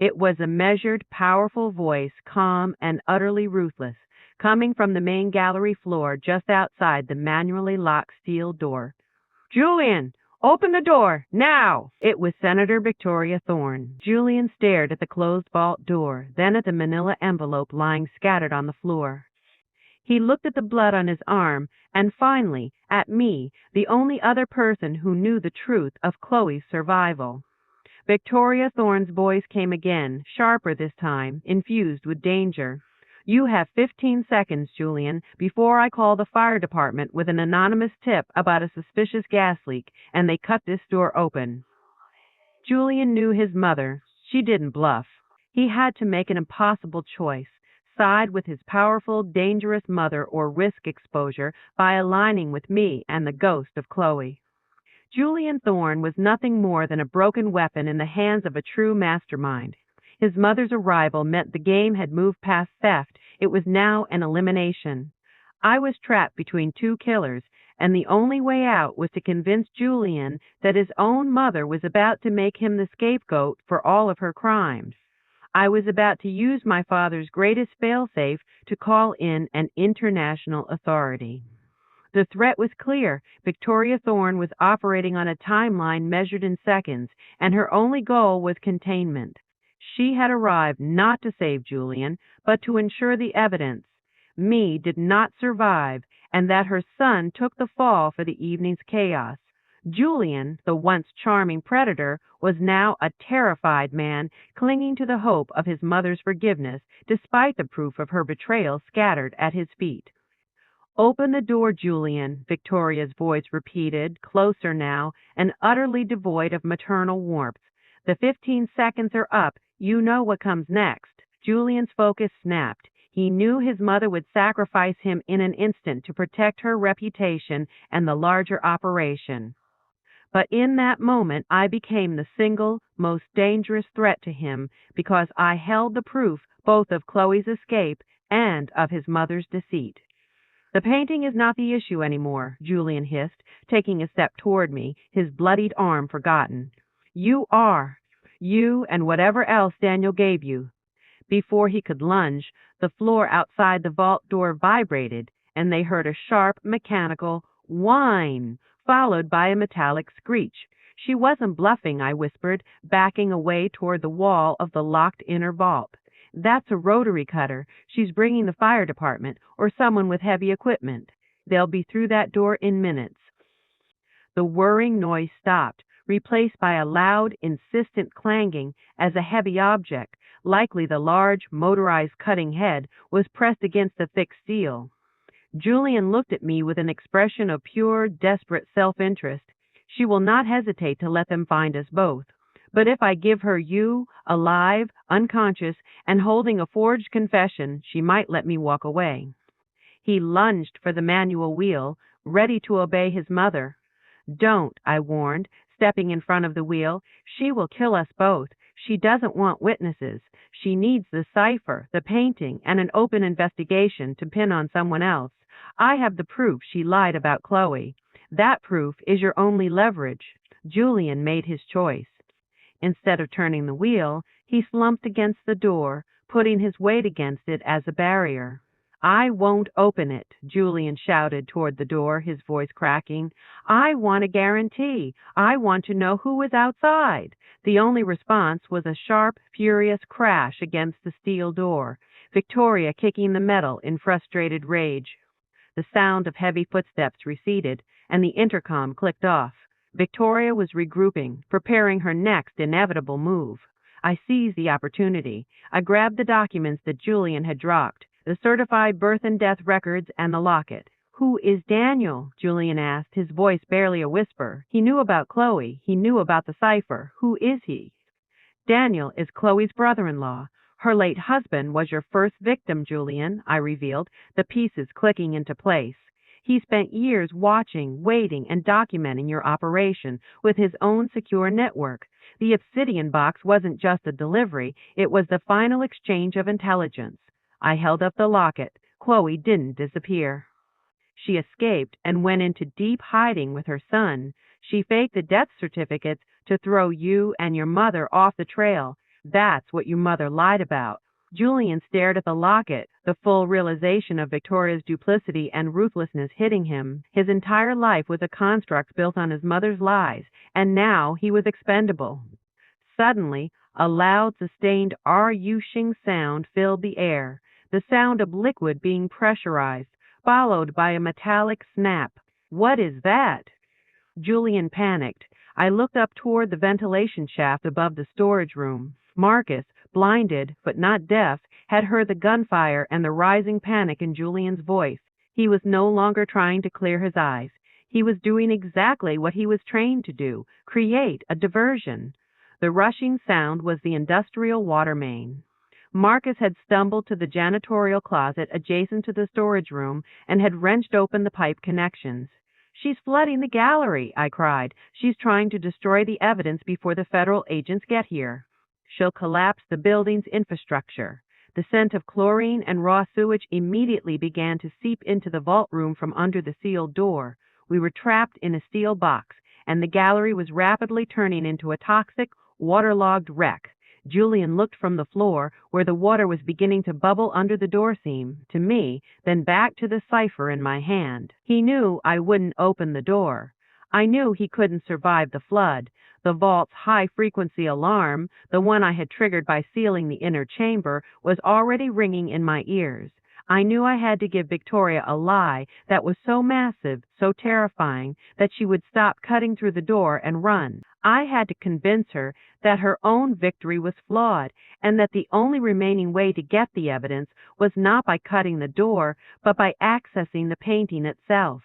It was a measured, powerful voice, calm and utterly ruthless, coming from the main gallery floor just outside the manually locked steel door. "Julian! Open the door, now!" It was Senator Victoria Thorne. Julian stared at the closed vault door, then at the manila envelope lying scattered on the floor. He looked at the blood on his arm, and finally at me, the only other person who knew the truth of Chloe's survival. Victoria Thorne's voice came again, sharper this time, infused with danger. "You have 15 seconds, Julian, before I call the fire department with an anonymous tip about a suspicious gas leak, and they cut this door open." Julian knew his mother. She didn't bluff. He had to make an impossible choice, side with his powerful, dangerous mother or risk exposure by aligning with me and the ghost of Chloe. Julian Thorne was nothing more than a broken weapon in the hands of a true mastermind. His mother's arrival meant the game had moved past theft. It was now an elimination. I was trapped between two killers, and the only way out was to convince Julian that his own mother was about to make him the scapegoat for all of her crimes. I was about to use my father's greatest failsafe to call in an international authority. The threat was clear. Victoria Thorne was operating on a timeline measured in seconds, and her only goal was containment. She had arrived not to save Julian, but to ensure the evidence, me, did not survive, and that her son took the fall for the evening's chaos. Julian, the once charming predator, was now a terrified man clinging to the hope of his mother's forgiveness, despite the proof of her betrayal scattered at his feet. "Open the door, Julian," Victoria's voice repeated, closer now, and utterly devoid of maternal warmth. "The 15 seconds are up. You know what comes next." Julian's focus snapped. He knew his mother would sacrifice him in an instant to protect her reputation and the larger operation. But in that moment, I became the single most dangerous threat to him because I held the proof both of Chloe's escape and of his mother's deceit. "The painting is not the issue anymore," Julian hissed, taking a step toward me, his bloodied arm forgotten. "You are. You and whatever else Daniel gave you." Before he could lunge, the floor outside the vault door vibrated, and they heard a sharp, mechanical whine, followed by a metallic screech. "She wasn't bluffing," I whispered, backing away toward the wall of the locked inner vault. "That's a rotary cutter. She's bringing the fire department or someone with heavy equipment. They'll be through that door in minutes." The whirring noise stopped, replaced by a loud, insistent clanging as a heavy object, likely the large, motorized cutting head, was pressed against the thick steel. Julian looked at me with an expression of pure, desperate self-interest. "She will not hesitate to let them find us both. But if I give her you, alive, unconscious, and holding a forged confession, she might let me walk away." He lunged for the manual wheel, ready to obey his mother. "Don't," I warned, stepping in front of the wheel. "She will kill us both. She doesn't want witnesses. She needs the cipher, the painting, and an open investigation to pin on someone else. I have the proof she lied about Chloe. That proof is your only leverage." Julian made his choice. Instead of turning the wheel, he slumped against the door, putting his weight against it as a barrier. "I won't open it," Julian shouted toward the door, his voice cracking. "I want a guarantee. I want to know who is outside." The only response was a sharp, furious crash against the steel door, Victoria kicking the metal in frustrated rage. The sound of heavy footsteps receded, and the intercom clicked off. Victoria was regrouping, preparing her next inevitable move. I seized the opportunity. I grabbed the documents that Julian had dropped, the certified birth and death records and the locket. "Who is Daniel?" Julian asked, his voice barely a whisper. He knew about Chloe. He knew about the cipher. "Who is he?" "Daniel is Chloe's brother-in-law. Her late husband was your first victim, Julian," I revealed, the pieces clicking into place. "He spent years watching, waiting, and documenting your operation with his own secure network. The Obsidian box wasn't just a delivery, it was the final exchange of intelligence." I held up the locket. Chloe didn't disappear. "She escaped and went into deep hiding with her son. She faked the death certificates to throw you and your mother off the trail. That's what your mother lied about." Julian stared at the locket, the full realization of Victoria's duplicity and ruthlessness hitting him. His entire life was a construct built on his mother's lies, and now he was expendable. Suddenly, a loud, sustained R-U-shing sound filled the air, the sound of liquid being pressurized, followed by a metallic snap. "What is that?" Julian panicked. I looked up toward the ventilation shaft above the storage room. Marcus, blinded but not deaf, had heard the gunfire and the rising panic in Julian's voice. He was no longer trying to clear his eyes. He was doing exactly what he was trained to do, create a diversion. The rushing sound was the industrial water main. Marcus had stumbled to the janitorial closet adjacent to the storage room and had wrenched open the pipe connections. "She's flooding the gallery," I cried. "She's trying to destroy the evidence before the federal agents get here. She'll collapse the building's infrastructure." The scent of chlorine and raw sewage immediately began to seep into the vault room from under the sealed door. We were trapped in a steel box, and the gallery was rapidly turning into a toxic, waterlogged wreck. Julian looked from the floor, where the water was beginning to bubble under the door seam, to me, then back to the cipher in my hand. He knew I wouldn't open the door. I knew he couldn't survive the flood. The vault's high-frequency alarm, the one I had triggered by sealing the inner chamber, was already ringing in my ears. I knew I had to give Victoria a lie that was so massive, so terrifying, that she would stop cutting through the door and run. I had to convince her that her own victory was flawed, and that the only remaining way to get the evidence was not by cutting the door, but by accessing the painting itself.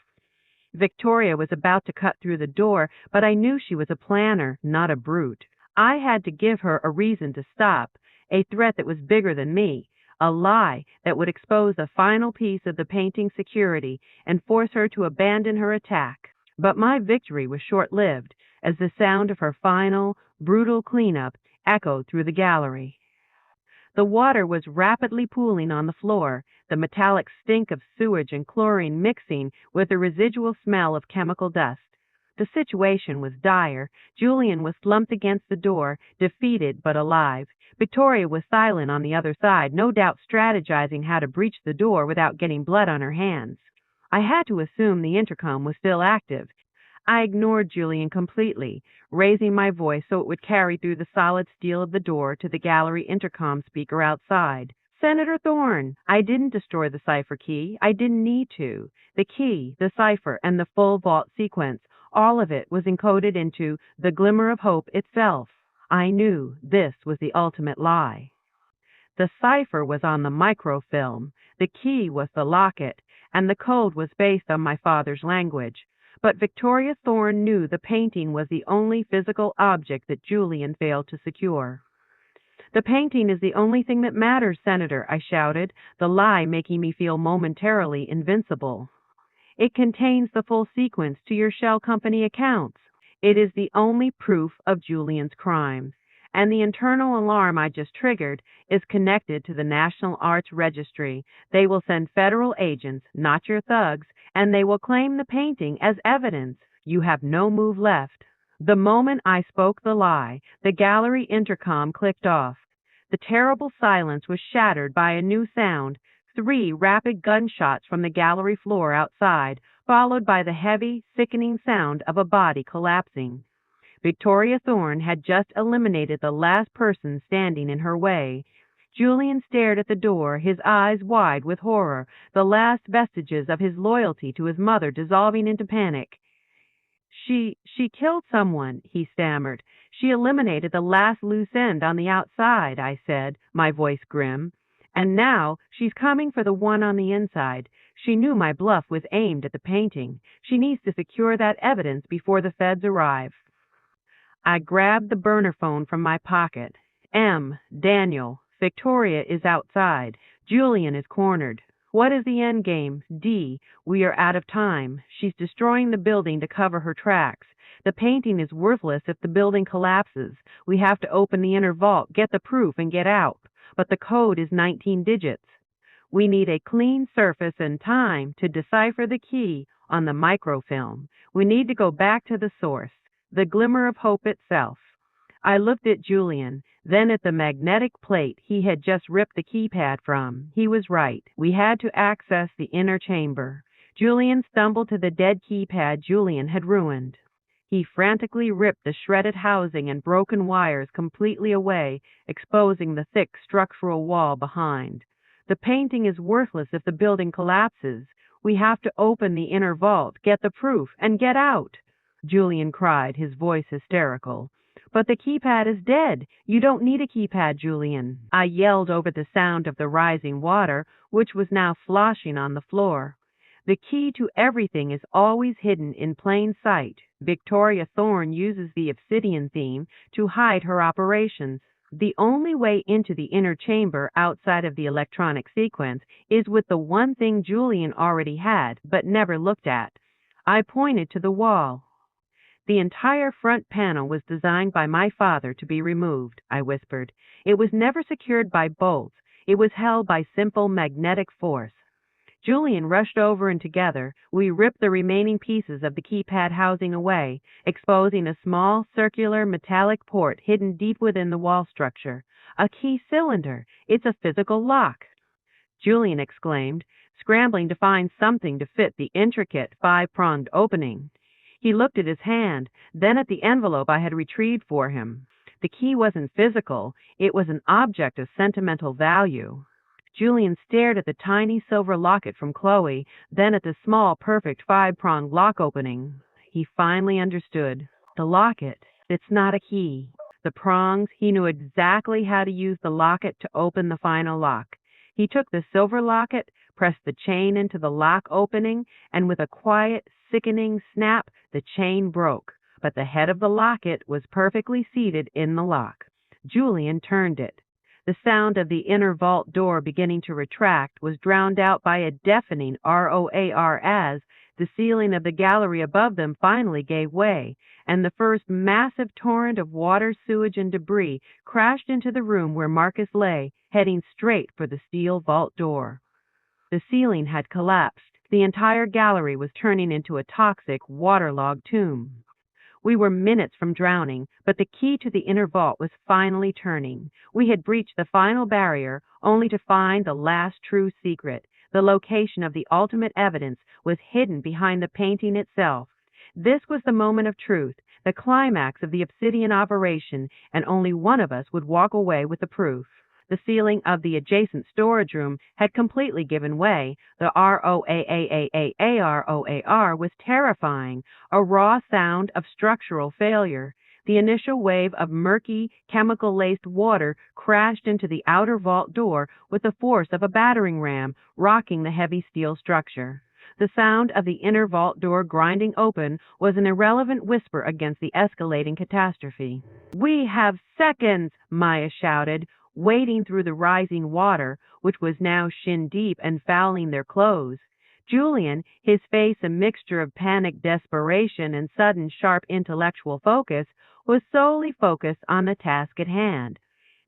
Victoria was about to cut through the door, but I knew she was a planner, not a brute. I had to give her a reason to stop, a threat that was bigger than me, a lie that would expose the final piece of the painting's security and force her to abandon her attack. But my victory was short-lived, as the sound of her final, brutal cleanup echoed through the gallery. The water was rapidly pooling on the floor, the metallic stink of sewage and chlorine mixing with the residual smell of chemical dust. The situation was dire. Julian was slumped against the door, defeated but alive. Victoria was silent on the other side, no doubt strategizing how to breach the door without getting blood on her hands. I had to assume the intercom was still active. I ignored Julian completely, raising my voice so it would carry through the solid steel of the door to the gallery intercom speaker outside. "Senator Thorne, I didn't destroy the cipher key. I didn't need to. The key, the cipher, and the full vault sequence, all of it was encoded into the glimmer of hope itself." I knew this was the ultimate lie. The cipher was on the microfilm, the key was the locket, and the code was based on my father's language. But Victoria Thorne knew the painting was the only physical object that Julian failed to secure. "The painting is the only thing that matters, Senator," I shouted, the lie making me feel momentarily invincible. "It contains the full sequence to your shell company accounts. It is the only proof of Julian's crimes. And the internal alarm I just triggered is connected to the National Arts Registry. They will send federal agents, not your thugs, and they will claim the painting as evidence. You have no move left." The moment I spoke the lie, the gallery intercom clicked off. The terrible silence was shattered by a new sound, 3 rapid gunshots from the gallery floor outside, followed by the heavy, sickening sound of a body collapsing. Victoria Thorne had just eliminated the last person standing in her way. Julian stared at the door, his eyes wide with horror, the last vestiges of his loyalty to his mother dissolving into panic. She killed someone," he stammered. "She eliminated the last loose end on the outside," I said, my voice grim. "And now she's coming for the one on the inside. She knew my bluff was aimed at the painting. She needs to secure that evidence before the feds arrive." I grabbed the burner phone from my pocket. Daniel, Victoria is outside. Julian is cornered. What is the end game? D, we are out of time. She's destroying the building to cover her tracks. The painting is worthless if the building collapses. We have to open the inner vault, get the proof, and get out. But the code is 19 digits. We need a clean surface and time to decipher the key on the microfilm. We need to go back to the source, the glimmer of hope itself. I looked at Julian, then at the magnetic plate he had just ripped the keypad from. He was right. We had to access the inner chamber. Julian stumbled to the dead keypad Julian had ruined. He frantically ripped the shredded housing and broken wires completely away, exposing the thick structural wall behind. The painting is worthless if the building collapses. We have to open the inner vault, get the proof, and get out, Julian cried, his voice hysterical. But the keypad is dead. You don't need a keypad, Julian, I yelled over the sound of the rising water, which was now sloshing on the floor. The key to everything is always hidden in plain sight. Victoria Thorne uses the obsidian theme to hide her operations. The only way into the inner chamber outside of the electronic sequence is with the one thing Julian already had but never looked at. I pointed to the wall. The entire front panel was designed by my father to be removed, I whispered. It was never secured by bolts. It was held by simple magnetic force. Julian rushed over and together, we ripped the remaining pieces of the keypad housing away, exposing a small, circular, metallic port hidden deep within the wall structure. A key cylinder! It's a physical lock! Julian exclaimed, scrambling to find something to fit the intricate, five-pronged opening. He looked at his hand, then at the envelope I had retrieved for him. The key wasn't physical, it was an object of sentimental value. Julian stared at the tiny silver locket from Chloe, then at the small, perfect five-pronged lock opening. He finally understood. The locket, it's not a key. The prongs, he knew exactly how to use the locket to open the final lock. He took the silver locket, pressed the chain into the lock opening, and with a quiet, sickening snap, the chain broke. But the head of the locket was perfectly seated in the lock. Julian turned it. The sound of the inner vault door beginning to retract was drowned out by a deafening roar as the ceiling of the gallery above them finally gave way, and the first massive torrent of water, sewage, and debris crashed into the room where Marcus lay, heading straight for the steel vault door. The ceiling had collapsed. The entire gallery was turning into a toxic, waterlogged tomb. We were minutes from drowning, but the key to the inner vault was finally turning. We had breached the final barrier, only to find the last true secret. The location of the ultimate evidence was hidden behind the painting itself. This was the moment of truth, the climax of the obsidian operation, and only one of us would walk away with the proof. The ceiling of the adjacent storage room had completely given way. The roar was terrifying, a raw sound of structural failure. The initial wave of murky, chemical-laced water crashed into the outer vault door with the force of a battering ram, rocking the heavy steel structure. The sound of the inner vault door grinding open was an irrelevant whisper against the escalating catastrophe. "We have seconds!" Maya shouted, wading through the rising water, which was now shin-deep and fouling their clothes. Julian, his face a mixture of panicked desperation and sudden sharp intellectual focus, was solely focused on the task at hand.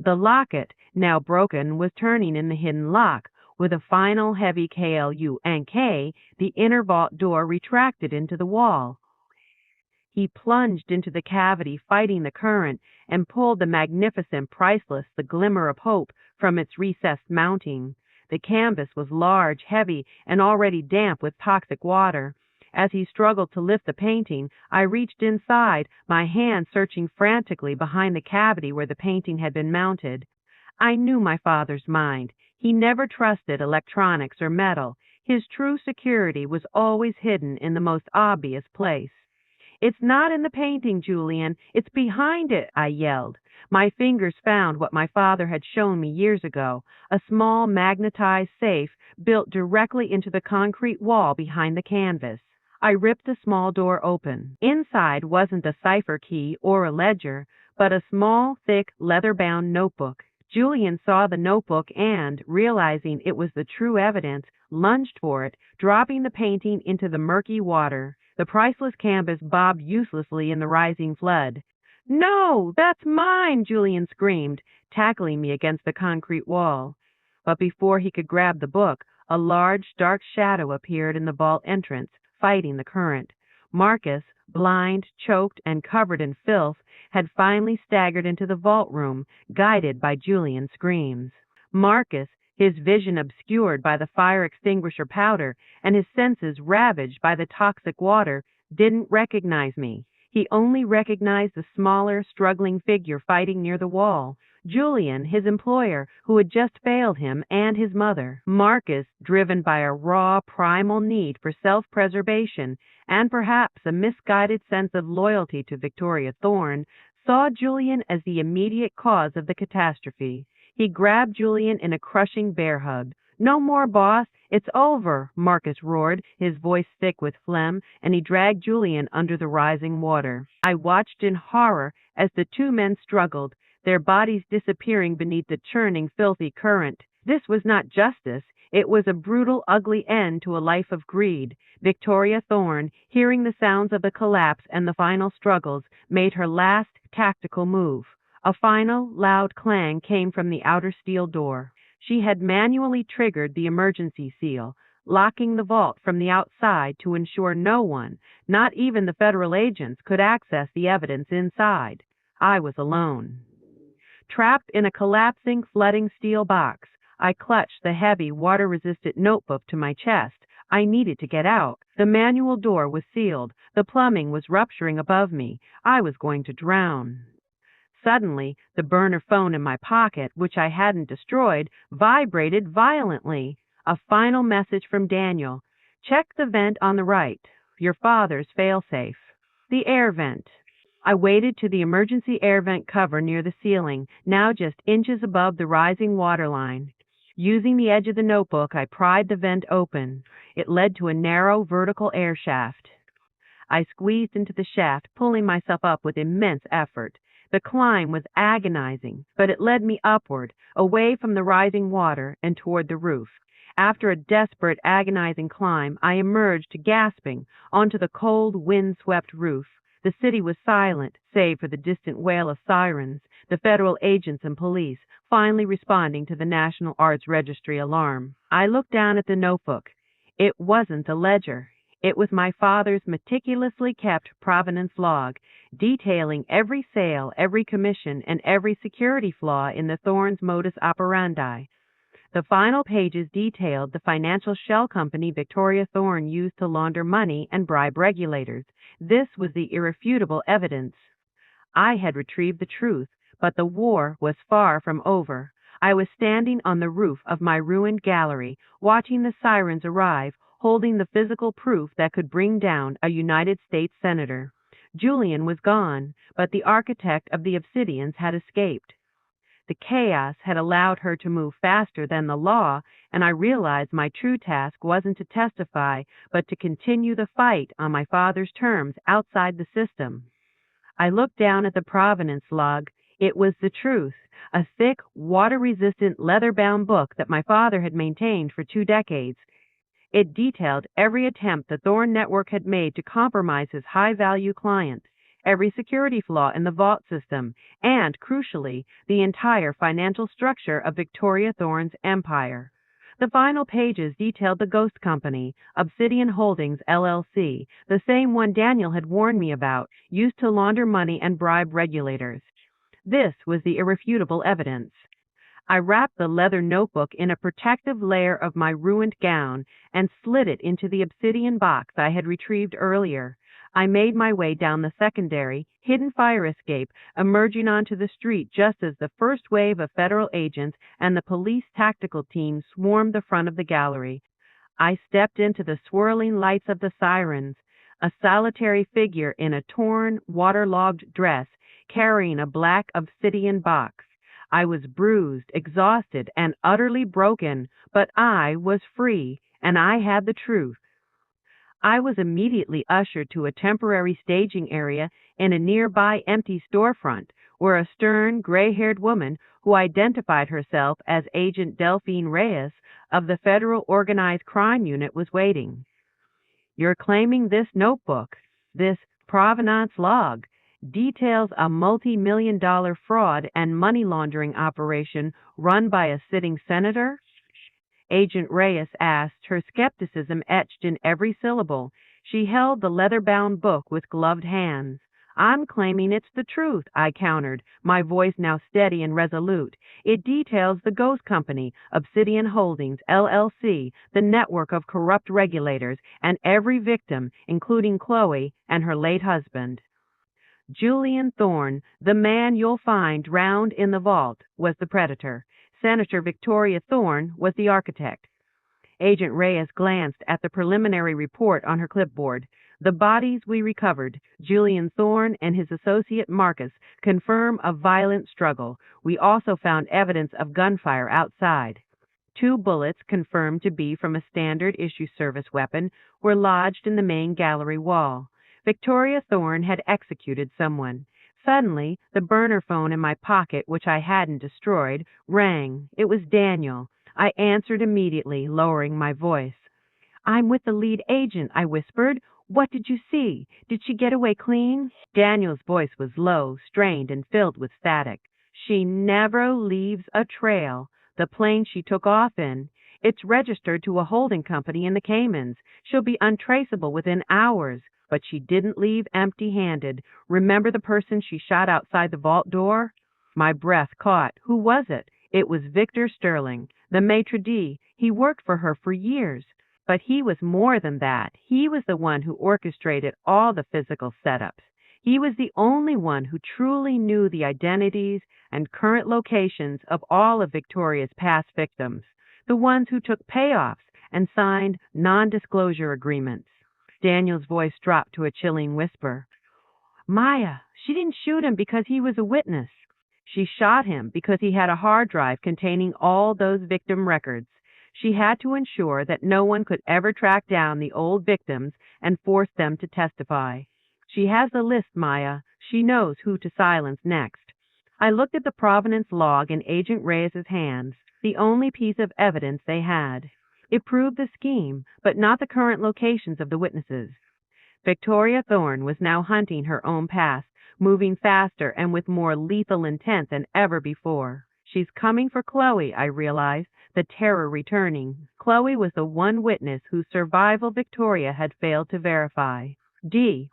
The locket, now broken, was turning in the hidden lock. With a final heavy KLU and K, the inner vault door retracted into the wall. He plunged into the cavity, fighting the current, and pulled the magnificent priceless, the glimmer of hope, from its recessed mounting. The canvas was large, heavy, and already damp with toxic water. As he struggled to lift the painting, I reached inside, my hand searching frantically behind the cavity where the painting had been mounted. I knew my father's mind. He never trusted electronics or metal. His true security was always hidden in the most obvious place. "It's not in the painting, Julian. It's behind it," I yelled. My fingers found what my father had shown me years ago, a small magnetized safe built directly into the concrete wall behind the canvas. I ripped the small door open. Inside wasn't a cipher key or a ledger, but a small, thick, leather-bound notebook. Julian saw the notebook and, realizing it was the true evidence, lunged for it, dropping the painting into the murky water. The priceless canvas bobbed uselessly in the rising flood. "No, that's mine!" Julian screamed, tackling me against the concrete wall. But before he could grab the book, a large, dark shadow appeared in the vault entrance, fighting the current. Marcus, blind, choked, and covered in filth, had finally staggered into the vault room, guided by Julian's screams. Marcus, his vision obscured by the fire extinguisher powder and his senses ravaged by the toxic water, didn't recognize me. He only recognized the smaller, struggling figure fighting near the wall. Julian, his employer, who had just failed him and his mother. Marcus, driven by a raw, primal need for self-preservation and perhaps a misguided sense of loyalty to Victoria Thorne, saw Julian as the immediate cause of the catastrophe. He grabbed Julian in a crushing bear hug. "No more, boss. It's over, Marcus roared, his voice thick with phlegm, and he dragged Julian under the rising water. I watched in horror as the two men struggled, their bodies disappearing beneath the churning, filthy current. This was not justice. It was a brutal, ugly end to a life of greed. Victoria Thorne, hearing the sounds of the collapse and the final struggles, made her last tactical move. A final, loud clang came from the outer steel door. She had manually triggered the emergency seal, locking the vault from the outside to ensure no one, not even the federal agents, could access the evidence inside. I was alone. Trapped in a collapsing, flooding steel box, I clutched the heavy, water-resistant notebook to my chest. I needed to get out. The manual door was sealed. The plumbing was rupturing above me. I was going to drown. Suddenly, the burner phone in my pocket, which I hadn't destroyed, vibrated violently. A final message from Daniel. Check the vent on the right. Your father's failsafe. The air vent. I waded to the emergency air vent cover near the ceiling, now just inches above the rising water line. Using the edge of the notebook, I pried the vent open. It led to a narrow, vertical air shaft. I squeezed into the shaft, pulling myself up with immense effort. The climb was agonizing, but it led me upward, away from the rising water and toward the roof. After a desperate, agonizing climb, I emerged, gasping, onto the cold, wind-swept roof. The city was silent, save for the distant wail of sirens, the federal agents and police, finally responding to the National Arts Registry alarm. I looked down at the notebook. It wasn't a ledger. It was my father's meticulously kept provenance log, detailing every sale, every commission, and every security flaw in the Thornes' modus operandi. The final pages detailed the financial shell company Victoria Thorne used to launder money and bribe regulators. This was the irrefutable evidence. I had retrieved the truth, but the war was far from over. I was standing on the roof of my ruined gallery, watching the sirens arrive, holding the physical proof that could bring down a United States senator. Julian was gone, but the architect of the Obsidians had escaped. The chaos had allowed her to move faster than the law, and I realized my true task wasn't to testify, but to continue the fight on my father's terms outside the system. I looked down at the provenance log. It was the truth, a thick, water-resistant, leather-bound book that my father had maintained for 2 decades. It detailed every attempt the Thorne network had made to compromise his high-value clients, every security flaw in the vault system, and, crucially, the entire financial structure of Victoria Thorne's empire. The final pages detailed the ghost company, Obsidian Holdings, LLC, the same one Daniel had warned me about, used to launder money and bribe regulators. This was the irrefutable evidence. I wrapped the leather notebook in a protective layer of my ruined gown and slid it into the obsidian box I had retrieved earlier. I made my way down the secondary, hidden fire escape, emerging onto the street just as the first wave of federal agents and the police tactical team swarmed the front of the gallery. I stepped into the swirling lights of the sirens, a solitary figure in a torn, waterlogged dress, carrying a black obsidian box. I was bruised, exhausted, and utterly broken, but I was free, and I had the truth. I was immediately ushered to a temporary staging area in a nearby empty storefront, where a stern, gray-haired woman who identified herself as Agent Delphine Reyes of the Federal Organized Crime Unit was waiting. "You're claiming this notebook, this provenance log, details a multi-million-dollar fraud and money laundering operation run by a sitting senator?" Agent Reyes asked, her skepticism etched in every syllable. She held the leather-bound book with gloved hands. "I'm claiming it's the truth," I countered, my voice now steady and resolute. "It details the ghost company, Obsidian Holdings, LLC, the network of corrupt regulators, and every victim, including Chloe and her late husband." Julian Thorne, the man you'll find drowned in the vault, was the predator. Senator Victoria Thorne was the architect. Agent Reyes glanced at the preliminary report on her clipboard. "The bodies we recovered, Julian Thorne and his associate Marcus, confirm a violent struggle. We also found evidence of gunfire outside." 2 bullets, confirmed to be from a standard issue service weapon, were lodged in the main gallery wall. Victoria Thorne had executed someone. Suddenly, the burner phone in my pocket, which I hadn't destroyed, rang. It was Daniel. I answered immediately, lowering my voice. "I'm with the lead agent," I whispered. "What did you see? Did she get away clean?" Daniel's voice was low, strained, and filled with static. "She never leaves a trail. The plane she took off in, it's registered to a holding company in the Caymans. She'll be untraceable within hours. But she didn't leave empty-handed. Remember the person she shot outside the vault door?" My breath caught. Who was it? It was Victor Sterling, the maitre d'. He worked for her for years. But he was more than that. He was the one who orchestrated all the physical setups. He was the only one who truly knew the identities and current locations of all of Victoria's past victims, the ones who took payoffs and signed non-disclosure agreements. Daniel's voice dropped to a chilling whisper. "Maya, she didn't shoot him because he was a witness. She shot him because he had a hard drive containing all those victim records. She had to ensure that no one could ever track down the old victims and force them to testify. She has the list, Maya. She knows who to silence next." I looked at the provenance log in Agent Reyes's hands, the only piece of evidence they had. It proved the scheme, but not the current locations of the witnesses. Victoria Thorne was now hunting her own past, moving faster and with more lethal intent than ever before. She's coming for Chloe, I realized, the terror returning. Chloe was the one witness whose survival Victoria had failed to verify.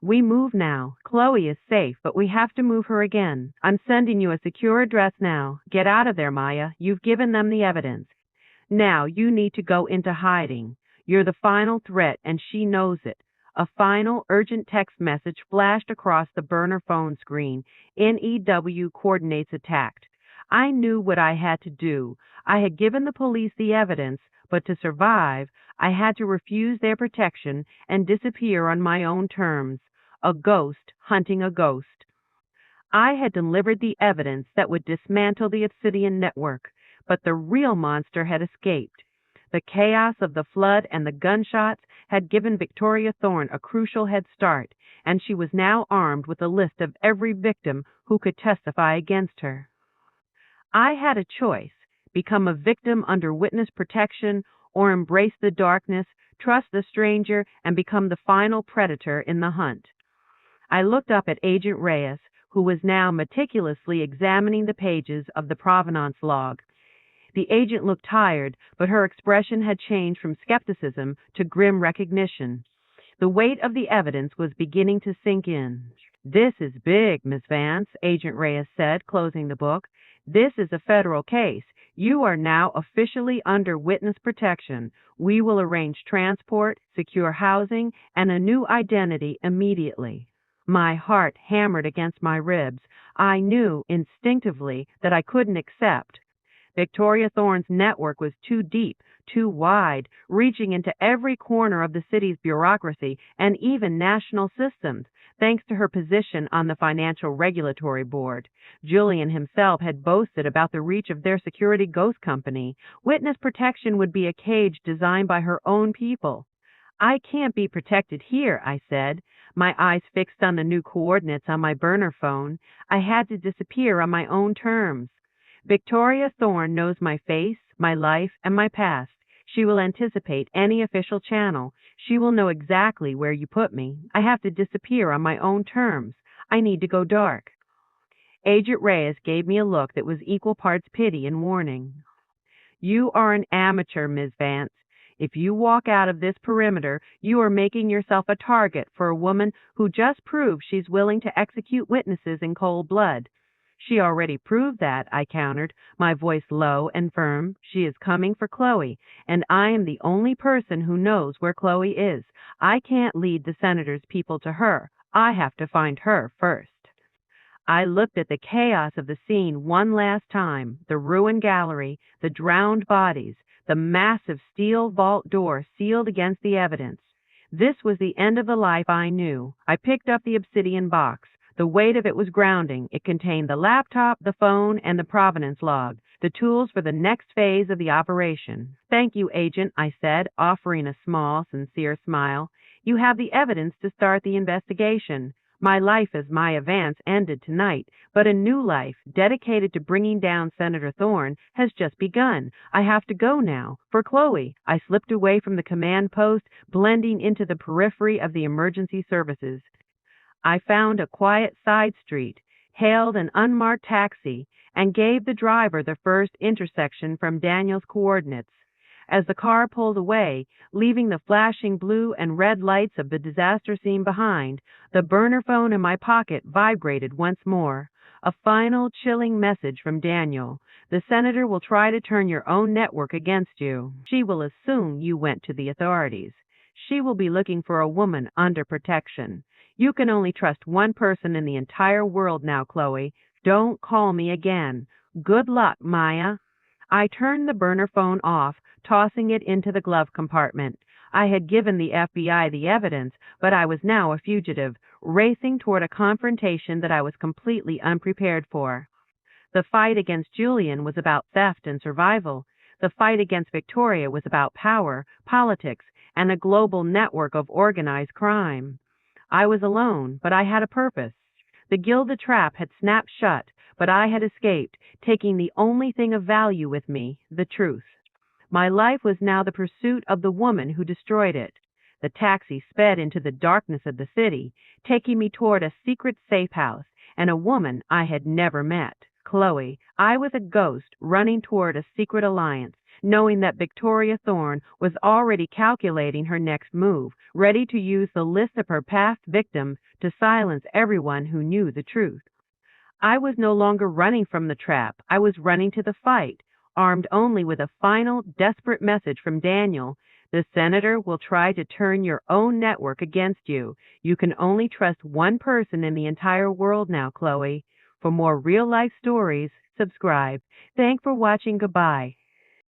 We move now. Chloe is safe, but we have to move her again. I'm sending you a secure address now. Get out of there, Maya. You've given them the evidence. Now you need to go into hiding. You're the final threat, and she knows it. A final, urgent text message flashed across the burner phone screen. NEW coordinates attacked. I knew what I had to do. I had given the police the evidence, but to survive, I had to refuse their protection and disappear on my own terms. A ghost hunting a ghost. I had delivered the evidence that would dismantle the Obsidian network, but the real monster had escaped. The chaos of the flood and the gunshots had given Victoria Thorne a crucial head start, and she was now armed with a list of every victim who could testify against her. I had a choice: become a victim under witness protection, or embrace the darkness, trust the stranger, and become the final predator in the hunt. I looked up at Agent Reyes, who was now meticulously examining the pages of the provenance log. The agent looked tired, but her expression had changed from skepticism to grim recognition. The weight of the evidence was beginning to sink in. "This is big, Miss Vance," Agent Reyes said, closing the book. "This is a federal case. You are now officially under witness protection. We will arrange transport, secure housing, and a new identity immediately." My heart hammered against my ribs. I knew instinctively that I couldn't accept. Victoria Thorne's network was too deep, too wide, reaching into every corner of the city's bureaucracy and even national systems, thanks to her position on the Financial Regulatory Board. Julian himself had boasted about the reach of their security ghost company. Witness protection would be a cage designed by her own people. "I can't be protected here," I said, my eyes fixed on the new coordinates on my burner phone. I had to disappear on my own terms. Victoria Thorne knows my face, my life, and my past. She will anticipate any official channel. She will know exactly where you put me. I have to disappear on my own terms. I need to go dark. Agent Reyes gave me a look that was equal parts pity and warning. "You are an amateur, Ms. Vance. If you walk out of this perimeter, you are making yourself a target for a woman who just proved she's willing to execute witnesses in cold blood." "She already proved that," I countered, my voice low and firm. "She is coming for Chloe, and I am the only person who knows where Chloe is. I can't lead the senator's people to her. I have to find her first." I looked at the chaos of the scene one last time: the ruined gallery, the drowned bodies, the massive steel vault door sealed against the evidence. This was the end of the life I knew. I picked up the obsidian box. The weight of it was grounding. It contained the laptop, the phone, and the provenance log. the tools for the next phase of the operation. Thank you, Agent, I said, offering a small, sincere smile. You have the evidence to start the investigation. My life as Maya Vance ended tonight, but a new life, dedicated to bringing down Senator Thorne, has just begun. I have to go now. For Chloe, I slipped away from the command post, blending into the periphery of the emergency services. I found a quiet side street, hailed an unmarked taxi, and gave the driver the first intersection from Daniel's coordinates. As the car pulled away, leaving the flashing blue and red lights of the disaster scene behind, the burner phone in my pocket vibrated once more. A final chilling message from Daniel. The senator will try to turn your own network against you. She will assume you went to the authorities. She will be looking for a woman under protection. You can only trust one person in the entire world now, Chloe. Don't call me again. Good luck, Maya. I turned the burner phone off, tossing it into the glove compartment. I had given the FBI the evidence, but I was now a fugitive, racing toward a confrontation that I was completely unprepared for. The fight against Julian was about theft and survival. The fight against Victoria was about power, politics, and a global network of organized crime. I was alone, but I had a purpose. The gilded trap had snapped shut, but I had escaped, taking the only thing of value with me, the truth. My life was now the pursuit of the woman who destroyed it. The taxi sped into the darkness of the city, taking me toward a secret safe house and a woman I had never met, Chloe. I was a ghost running toward a secret alliance, knowing that Victoria Thorne was already calculating her next move, ready to use the list of her past victims to silence everyone who knew the truth. I was no longer running from the trap. I was running to the fight, armed only with a final, desperate message from Daniel. The senator will try to turn your own network against you. You can only trust one person in the entire world now, Chloe. For more real-life stories, subscribe. Thanks for watching. Goodbye.